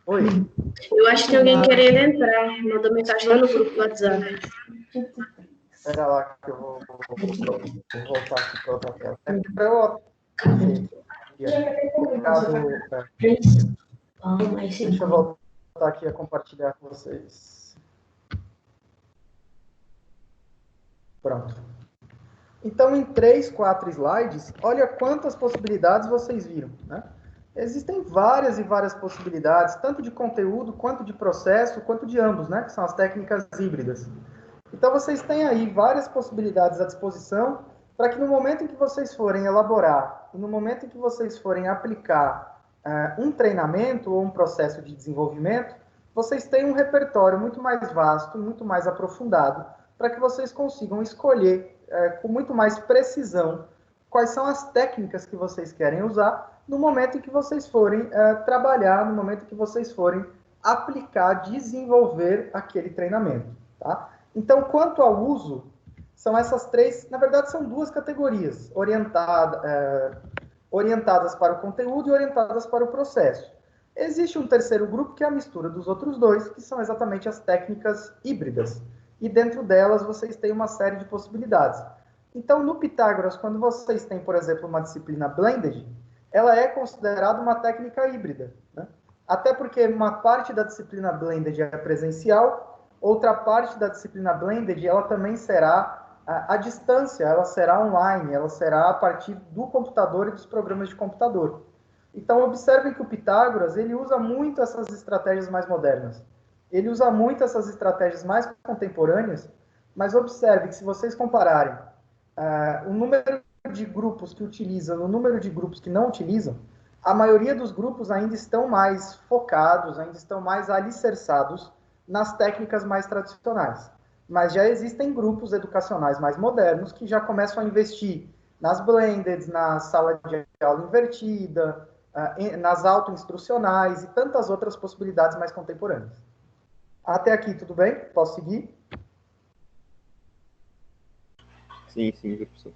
oi. Eu acho que tem alguém querendo entrar. Mandou mensagem lá no grupo do WhatsApp. Espera lá que eu vou voltar aqui para outra tela. Deixa eu voltar aqui a compartilhar com vocês. Pronto. Então, em 3, 4 slides, olha quantas possibilidades vocês viram, né? Existem várias e várias possibilidades, tanto de conteúdo, quanto de processo, quanto de ambos, né? Que são as técnicas híbridas. Então, vocês têm aí várias possibilidades à disposição para que no momento em que vocês forem elaborar e no momento em que vocês forem aplicar um treinamento ou um processo de desenvolvimento, vocês tenham um repertório muito mais vasto, muito mais aprofundado, para que vocês consigam escolher com muito mais precisão quais são as técnicas que vocês querem usar no momento em que vocês forem trabalhar, no momento em que vocês forem aplicar, desenvolver aquele treinamento, tá? Então, quanto ao uso, são essas 3, na verdade, são 2 categorias, orientadas para o conteúdo e orientadas para o processo. Existe um terceiro grupo, que é a mistura dos outros 2, que são exatamente as técnicas híbridas. E dentro delas, vocês têm uma série de possibilidades. Então, no Pitágoras, quando vocês têm, por exemplo, uma disciplina blended, ela é considerada uma técnica híbrida, né? Até porque uma parte da disciplina blended é presencial, outra parte da disciplina blended, ela também será à distância, ela será online, ela será a partir do computador e dos programas de computador. Então, observem que o Pitágoras, ele usa muito essas estratégias mais modernas. Ele usa muito essas estratégias mais contemporâneas, mas observe que se vocês compararem o número de grupos que utilizam e o número de grupos que não utilizam, a maioria dos grupos ainda estão mais focados, ainda estão mais alicerçados nas técnicas mais tradicionais. Mas já existem grupos educacionais mais modernos que já começam a investir nas blended, na sala de aula invertida, nas autoinstrucionais e tantas outras possibilidades mais contemporâneas. Até aqui, tudo bem? Posso seguir? Sim, professor.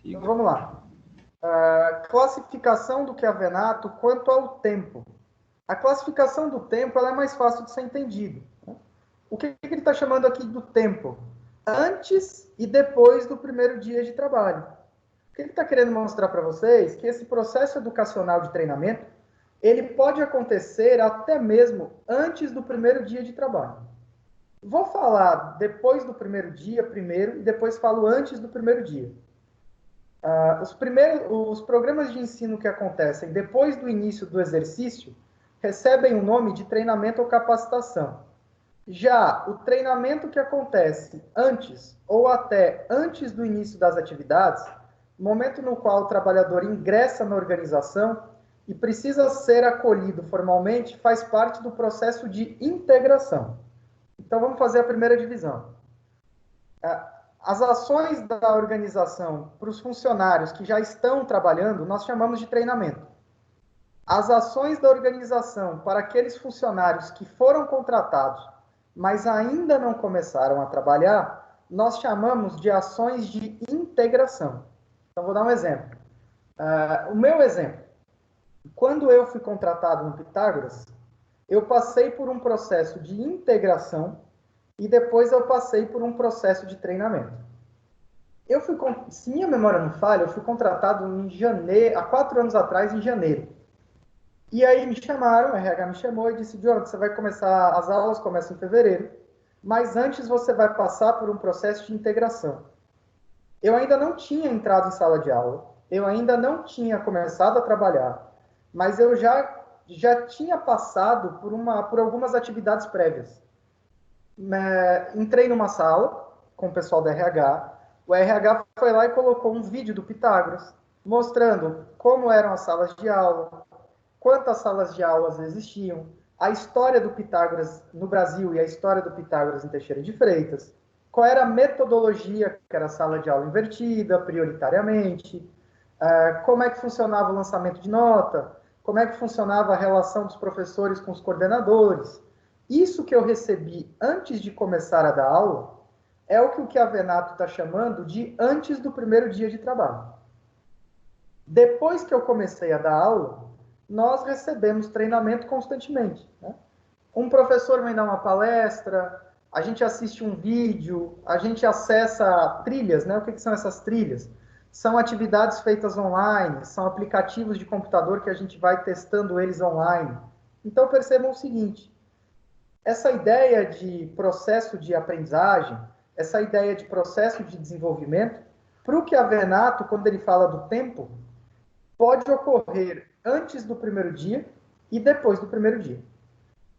Então, vamos lá. Classificação do Chiavenato quanto ao tempo. A classificação do tempo ela é mais fácil de ser entendido. O que ele está chamando aqui do tempo? Antes e depois do primeiro dia de trabalho. O que ele está querendo mostrar para vocês é que esse processo educacional de treinamento ele pode acontecer até mesmo antes do primeiro dia de trabalho. Vou falar depois do primeiro dia primeiro e depois falo antes do primeiro dia. Os programas de ensino que acontecem depois do início do exercício recebem o nome de treinamento ou capacitação. Já o treinamento que acontece antes ou até antes do início das atividades, momento no qual o trabalhador ingressa na organização e precisa ser acolhido formalmente, faz parte do processo de integração. Então, vamos fazer a primeira divisão. As ações da organização para os funcionários que já estão trabalhando, nós chamamos de treinamento. As ações da organização para aqueles funcionários que foram contratados, mas ainda não começaram a trabalhar, nós chamamos de ações de integração. Então, vou dar um exemplo. O meu exemplo. Quando eu fui contratado no Pitágoras, eu passei por um processo de integração e depois eu passei por um processo de treinamento. Se minha memória não falha, eu fui contratado em janeiro, há 4 anos atrás, em janeiro. E aí me chamaram, o RH me chamou e disse, Jonathan, você vai começar, as aulas começam em fevereiro, mas antes você vai passar por um processo de integração. Eu ainda não tinha entrado em sala de aula, eu ainda não tinha começado a trabalhar, mas eu já tinha passado por algumas atividades prévias. Entrei numa sala com o pessoal do RH, o RH foi lá e colocou um vídeo do Pitágoras, mostrando como eram as salas de aula, quantas salas de aulas existiam, a história do Pitágoras no Brasil e a história do Pitágoras em Teixeira de Freitas, qual era a metodologia, que era a sala de aula invertida, prioritariamente, como é que funcionava o lançamento de nota, como é que funcionava a relação dos professores com os coordenadores. Isso que eu recebi antes de começar a dar aula é o que o Chiavenato está chamando de antes do primeiro dia de trabalho. Depois que eu comecei a dar aula, nós recebemos treinamento constantemente. Né? Um professor vem dar uma palestra, a gente assiste um vídeo, a gente acessa trilhas, né? O que são essas trilhas? São atividades feitas online, são aplicativos de computador que a gente vai testando eles online. Então, percebam o seguinte, essa ideia de processo de aprendizagem, essa ideia de processo de desenvolvimento, para o Chiavenato, quando ele fala do tempo, pode ocorrer antes do primeiro dia e depois do primeiro dia.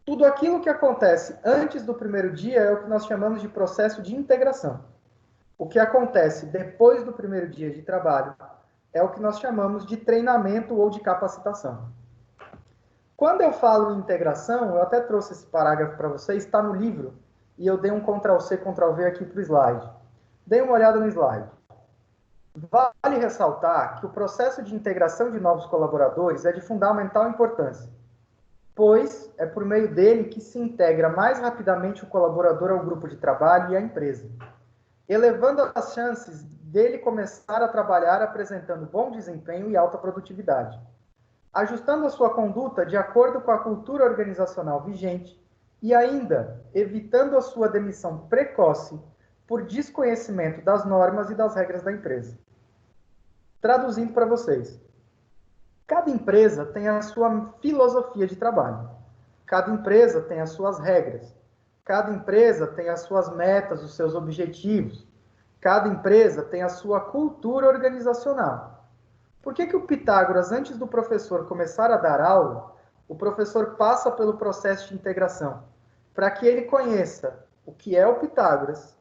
Tudo aquilo que acontece antes do primeiro dia é o que nós chamamos de processo de integração. O que acontece depois do primeiro dia de trabalho é o que nós chamamos de treinamento ou de capacitação. Quando eu falo em integração, eu até trouxe esse parágrafo para vocês, está no livro, e eu dei um Ctrl+C, Ctrl+V aqui para o slide. Dê uma olhada no slide. Vale ressaltar que o processo de integração de novos colaboradores é de fundamental importância, pois é por meio dele que se integra mais rapidamente o colaborador ao grupo de trabalho e à empresa, elevando as chances dele começar a trabalhar apresentando bom desempenho e alta produtividade, ajustando a sua conduta de acordo com a cultura organizacional vigente e ainda evitando a sua demissão precoce por desconhecimento das normas e das regras da empresa. Traduzindo para vocês, cada empresa tem a sua filosofia de trabalho, cada empresa tem as suas regras, cada empresa tem as suas metas, os seus objetivos, cada empresa tem a sua cultura organizacional. Por que o Pitágoras, antes do professor começar a dar aula, o professor passa pelo processo de integração? Para que ele conheça o que é o Pitágoras,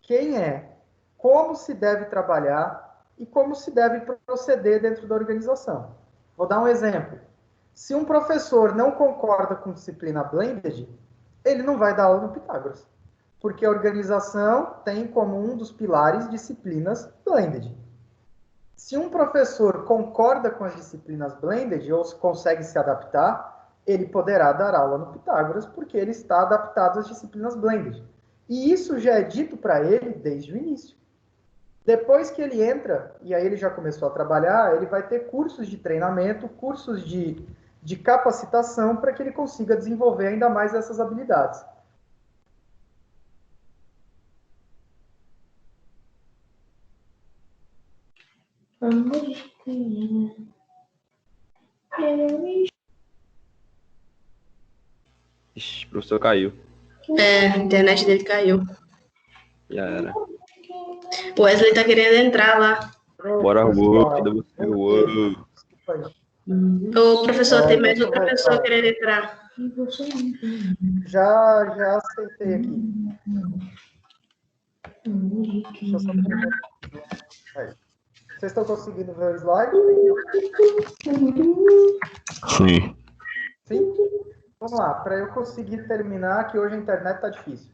quem é, como se deve trabalhar e como se deve proceder dentro da organização. Vou dar um exemplo. Se um professor não concorda com disciplina blended, ele não vai dar aula no Pitágoras, porque a organização tem como um dos pilares disciplinas blended. Se um professor concorda com as disciplinas blended ou consegue se adaptar, ele poderá dar aula no Pitágoras, porque ele está adaptado às disciplinas blended. E isso já é dito para ele desde o início. Depois que ele entra, e aí ele já começou a trabalhar, ele vai ter cursos de treinamento, cursos de capacitação para que ele consiga desenvolver ainda mais essas habilidades. Ixi, o professor caiu. A internet dele caiu. Já era. O Wesley tá querendo entrar lá. Bora, cadê você? Ô, professor, tem mais outra pessoa querendo entrar. Já aceitei aqui. Deixa eu só aí. Vocês estão conseguindo ver o slide? Sim. Sim? Vamos lá, para eu conseguir terminar, que hoje a internet está difícil.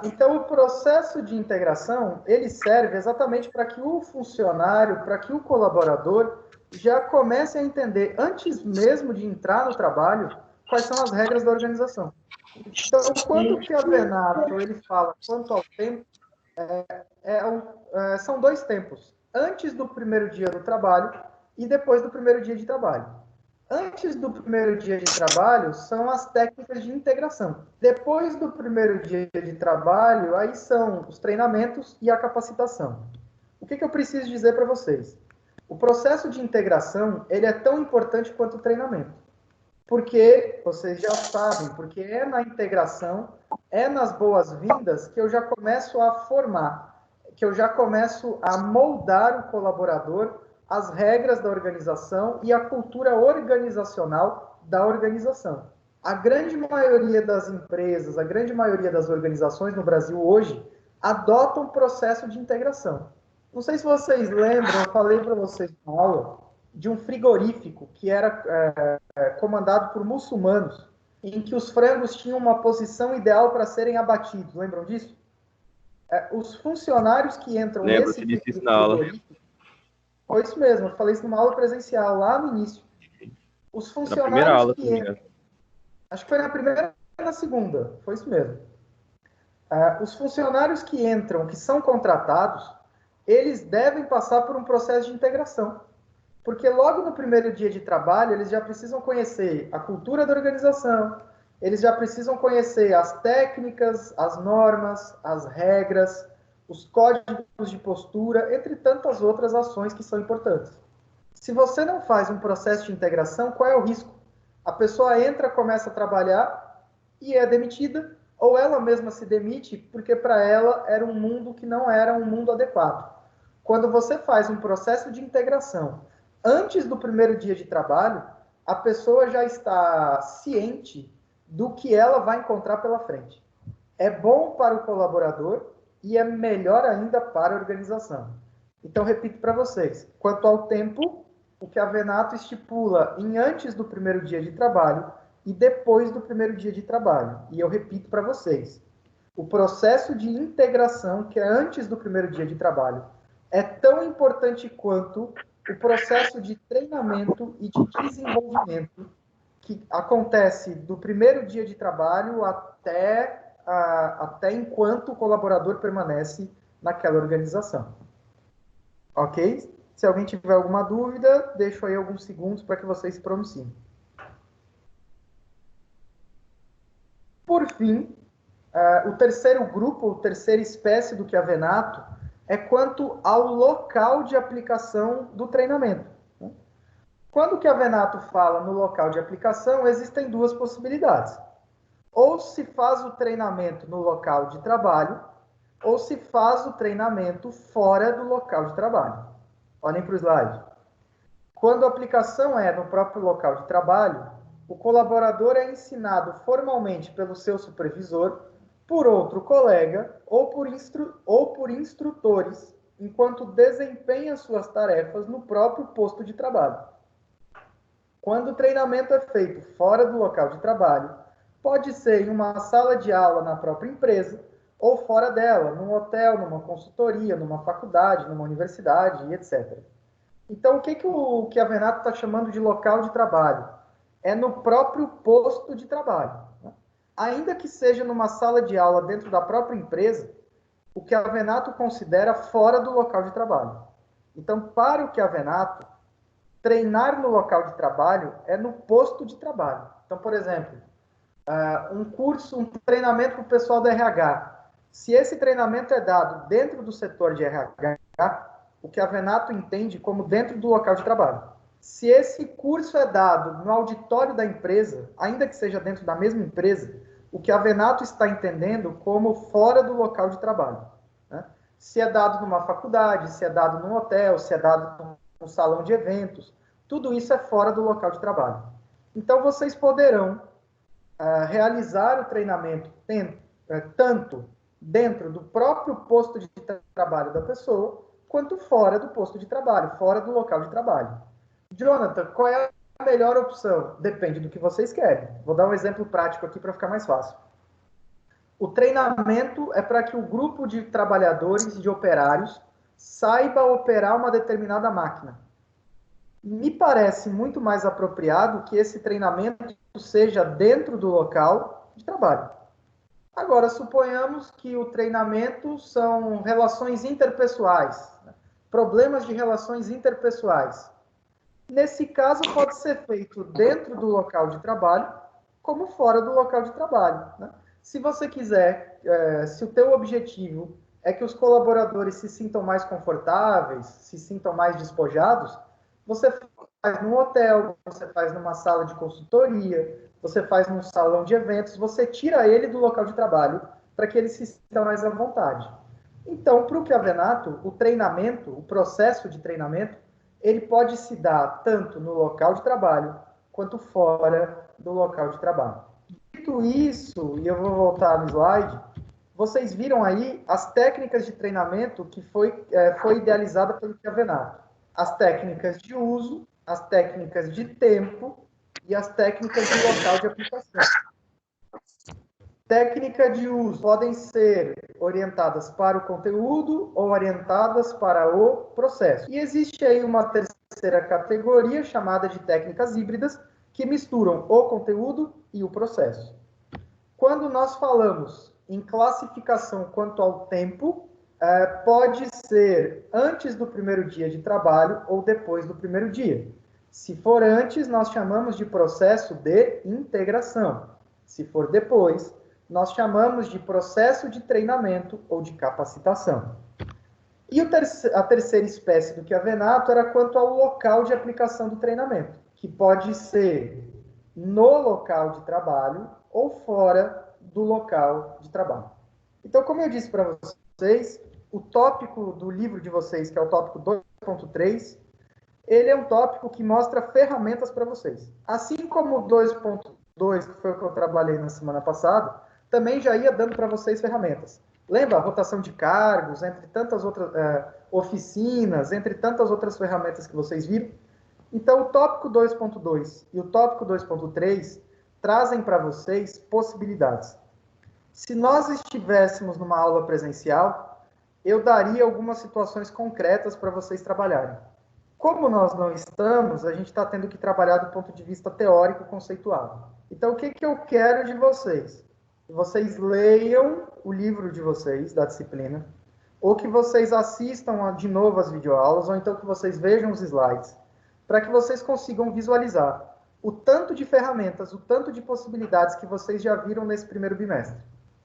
Então, o processo de integração, ele serve exatamente para que o funcionário, para que o colaborador já comece a entender, antes mesmo de entrar no trabalho, quais são as regras da organização. Então, quando que a Venato ele fala quanto ao tempo, são 2 tempos. Antes do primeiro dia do trabalho e depois do primeiro dia de trabalho. Antes do primeiro dia de trabalho, são as técnicas de integração. Depois do primeiro dia de trabalho, aí são os treinamentos e a capacitação. O que eu preciso dizer para vocês? O processo de integração, ele é tão importante quanto o treinamento. Porque, vocês já sabem, porque é na integração, é nas boas-vindas que eu já começo a formar, que eu já começo a moldar o colaborador as regras da organização e a cultura organizacional da organização. A grande maioria das empresas, a grande maioria das organizações no Brasil hoje adotam o processo de integração. Não sei se vocês lembram, eu falei para vocês na aula de um frigorífico que era comandado por muçulmanos, em que os frangos tinham uma posição ideal para serem abatidos. Lembram disso? Os funcionários que entram nesse frigorífico, foi isso mesmo, eu falei isso numa aula presencial, lá no início. Os funcionários que entram... Acho que foi na primeira e na segunda, foi isso mesmo. Os funcionários que entram, que são contratados, eles devem passar por um processo de integração. Porque logo no primeiro dia de trabalho, eles já precisam conhecer a cultura da organização, eles já precisam conhecer as técnicas, as normas, as regras, os códigos de postura, entre tantas outras ações que são importantes. Se você não faz um processo de integração, qual é o risco? A pessoa entra, começa a trabalhar e é demitida, ou ela mesma se demite porque para ela era um mundo que não era um mundo adequado. Quando você faz um processo de integração antes do primeiro dia de trabalho, a pessoa já está ciente do que ela vai encontrar pela frente. É bom para o colaborador e é melhor ainda para a organização. Então, repito para vocês, quanto ao tempo, o que a Venato estipula em antes do primeiro dia de trabalho e depois do primeiro dia de trabalho. E eu repito para vocês, o processo de integração, que é antes do primeiro dia de trabalho, é tão importante quanto o processo de treinamento e de desenvolvimento que acontece do primeiro dia de trabalho até enquanto o colaborador permanece naquela organização. Ok? Se alguém tiver alguma dúvida, deixo aí alguns segundos para que vocês se pronunciem. Por fim, o terceiro grupo, ou terceira espécie do que a Venato, é quanto ao local de aplicação do treinamento. Quando que a Venato fala no local de aplicação, existem 2 possibilidades. Ou se faz o treinamento no local de trabalho, ou se faz o treinamento fora do local de trabalho. Olhem para o slide. Quando a aplicação é no próprio local de trabalho, o colaborador é ensinado formalmente pelo seu supervisor, por outro colega ou por instrutores, enquanto desempenha suas tarefas no próprio posto de trabalho. Quando o treinamento é feito fora do local de trabalho, pode ser em uma sala de aula na própria empresa ou fora dela, num hotel, numa consultoria, numa faculdade, numa universidade, etc. Então, o que o Chiavenato está chamando de local de trabalho? É no próprio posto de trabalho. Né? Ainda que seja numa sala de aula dentro da própria empresa, o Chiavenato considera fora do local de trabalho. Então, para o Chiavenato, treinar no local de trabalho é no posto de trabalho. Então, por exemplo, um treinamento para o pessoal do RH. Se esse treinamento é dado dentro do setor de RH, o Chiavenato entende como dentro do local de trabalho. Se esse curso é dado no auditório da empresa, ainda que seja dentro da mesma empresa, o Chiavenato está entendendo como fora do local de trabalho. Né? Se é dado numa faculdade, se é dado num hotel, se é dado num salão de eventos, tudo isso é fora do local de trabalho. Então, vocês poderão realizar o treinamento tanto dentro do próprio posto de trabalho da pessoa, quanto fora do posto de trabalho, fora do local de trabalho. Jonathan, qual é a melhor opção? Depende do que vocês querem. Vou dar um exemplo prático aqui para ficar mais fácil. O treinamento é para que o grupo de trabalhadores, de operários, saiba operar uma determinada máquina. Me parece muito mais apropriado que esse treinamento seja dentro do local de trabalho. Agora, suponhamos que o treinamento são relações interpessoais, né? Problemas de relações interpessoais. Nesse caso, pode ser feito dentro do local de trabalho, como fora do local de trabalho. Né? Se você quiser, se o teu objetivo é que os colaboradores se sintam mais confortáveis, se sintam mais despojados, você faz num hotel, você faz numa sala de consultoria, você faz num salão de eventos, você tira ele do local de trabalho para que ele se sinta mais à vontade. Então, para o Chiavenato, o treinamento, o processo de treinamento, ele pode se dar tanto no local de trabalho quanto fora do local de trabalho. Dito isso, e eu vou voltar no slide, vocês viram aí as técnicas de treinamento que foi idealizada pelo Chiavenato. As técnicas de uso, as técnicas de tempo e as técnicas de local de aplicação. Técnica de uso podem ser orientadas para o conteúdo ou orientadas para o processo. E existe aí uma terceira categoria chamada de técnicas híbridas que misturam o conteúdo e o processo. Quando nós falamos em classificação quanto ao tempo, pode ser antes do primeiro dia de trabalho ou depois do primeiro dia. Se for antes, nós chamamos de processo de integração. Se for depois, nós chamamos de processo de treinamento ou de capacitação. E a terceira espécie do Chiavenato era quanto ao local de aplicação do treinamento, que pode ser no local de trabalho ou fora do local de trabalho. Então, como eu disse para vocês, o tópico do livro de vocês, que é o tópico 2.3, ele é um tópico que mostra ferramentas para vocês. Assim como o 2.2, que foi o que eu trabalhei na semana passada, também já ia dando para vocês ferramentas. Lembra? A rotação de cargos, entre tantas outras oficinas, entre tantas outras ferramentas que vocês viram. Então, o tópico 2.2 e o tópico 2.3 trazem para vocês possibilidades. Se nós estivéssemos numa aula presencial, eu daria algumas situações concretas para vocês trabalharem. Como nós não estamos, a gente está tendo que trabalhar do ponto de vista teórico conceituado. Então, o que eu quero de vocês? Que vocês leiam o livro de vocês, da disciplina, ou que vocês assistam de novo as videoaulas, ou então que vocês vejam os slides, para que vocês consigam visualizar o tanto de ferramentas, o tanto de possibilidades que vocês já viram nesse primeiro bimestre.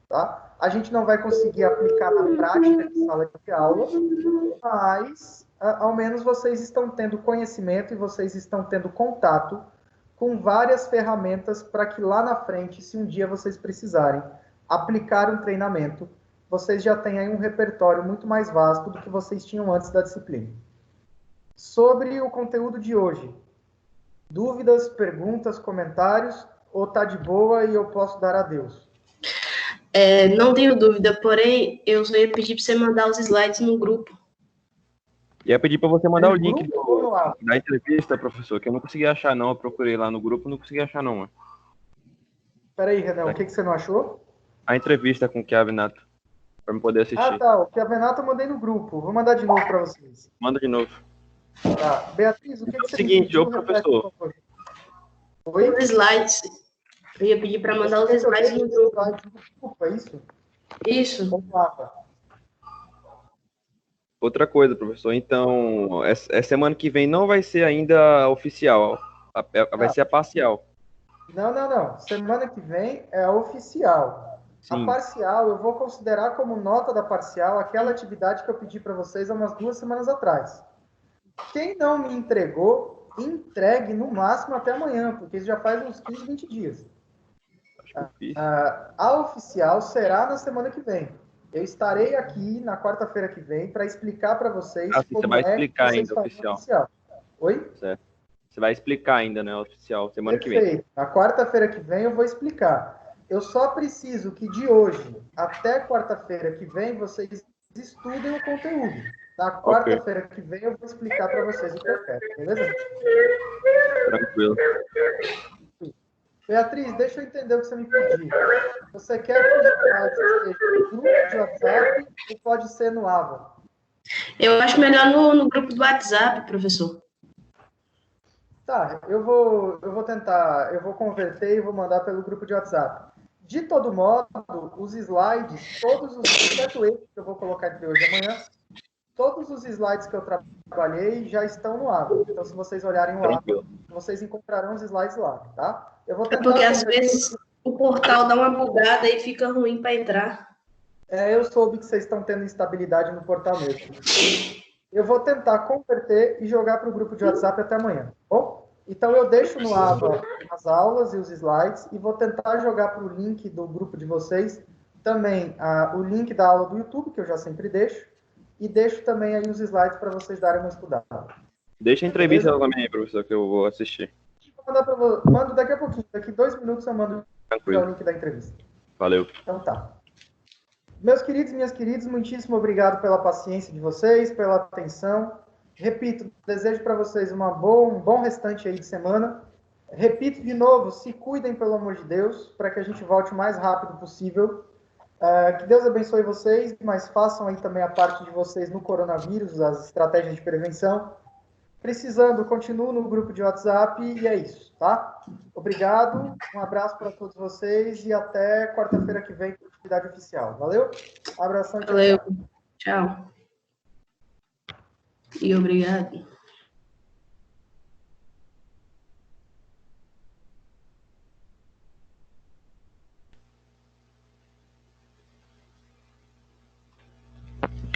Tá? A gente não vai conseguir aplicar na prática de sala de aula, mas ao menos vocês estão tendo conhecimento e vocês estão tendo contato com várias ferramentas para que lá na frente, se um dia vocês precisarem aplicar um treinamento, vocês já têm aí um repertório muito mais vasto do que vocês tinham antes da disciplina. Sobre o conteúdo de hoje, dúvidas, perguntas, comentários, ou tá de boa e eu posso dar adeus? Não tenho dúvida, porém, eu só ia pedir para você mandar os slides no grupo. Ia pedir para você mandar o link da entrevista, professor, que eu não consegui achar, não. Eu procurei lá no grupo, não consegui achar, não. Peraí, Renan, o que você não achou? A entrevista com o Chiavenato, para eu poder assistir. Ah, tá. O Chiavenato eu mandei no grupo. Vou mandar de novo para vocês. Manda de novo. Tá. Beatriz, o que você seguinte, pediu, ô professor. Oi? Os slides. Eu ia pedir para mandar os slides no grupo. Desculpa, isso? Isso. Outra coisa, professor. Então, essa semana que vem não vai ser ainda oficial. Vai ser a parcial. Não. Semana que vem é a oficial. Sim. A parcial, eu vou considerar como nota da parcial aquela atividade que eu pedi para vocês há umas 2 semanas atrás. Quem não me entregou, entregue no máximo até amanhã, porque isso já faz uns 15, 20 dias. A oficial será na semana que vem. Eu estarei aqui na quarta-feira que vem para explicar para vocês como você vai explicar ainda oficial. Oi? Certo. Você vai explicar ainda, né, oficial, semana que vem. Perfeito. Na quarta-feira que vem eu vou explicar. Eu só preciso que de hoje até quarta-feira que vem vocês estudem o conteúdo. Na quarta-feira que vem eu vou explicar para vocês o que eu quero, beleza? Tranquilo. Beatriz, deixa eu entender o que você me pediu. Você quer que os slides estejam no grupo de WhatsApp ou pode ser no AVA? Eu acho melhor no grupo do WhatsApp, professor. Tá, eu vou tentar, eu vou converter e vou mandar pelo grupo de WhatsApp. De todo modo, os slides, todos os, exceto esse que eu vou colocar entre hoje e amanhã, todos os slides que eu trabalhei já estão no AVA. Então, se vocês olharem o AVA, vocês encontrarão os slides lá, tá? Eu vou tentar porque às vezes o portal dá uma bugada e fica ruim para entrar. Eu soube que vocês estão tendo instabilidade no portal mesmo. Eu vou tentar converter e jogar para o grupo de WhatsApp até amanhã, tá bom? Então, eu deixo no AVA as aulas e os slides e vou tentar jogar para o link do grupo de vocês também o link da aula do YouTube, que eu já sempre deixo, e deixo também aí os slides para vocês darem uma estudada. Deixa a entrevista também, professor, que eu vou assistir. Mando daqui a pouquinho, daqui 2 minutos eu mando o link da entrevista. Valeu. Então tá. Meus queridos e minhas queridas, muitíssimo obrigado pela paciência de vocês, pela atenção. Repito, desejo para vocês um bom restante aí de semana. Repito de novo, se cuidem, pelo amor de Deus, para que a gente volte o mais rápido possível. Que Deus abençoe vocês, mas façam aí também a parte de vocês no coronavírus, as estratégias de prevenção. Precisando, continuo no grupo de WhatsApp e é isso, tá? Obrigado, um abraço para todos vocês e até quarta-feira que vem com a atividade oficial. Valeu? Abração e tchau. Valeu. Tchau. E obrigado.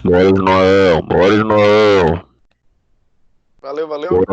Bora de Noel. Valeu. Valeu.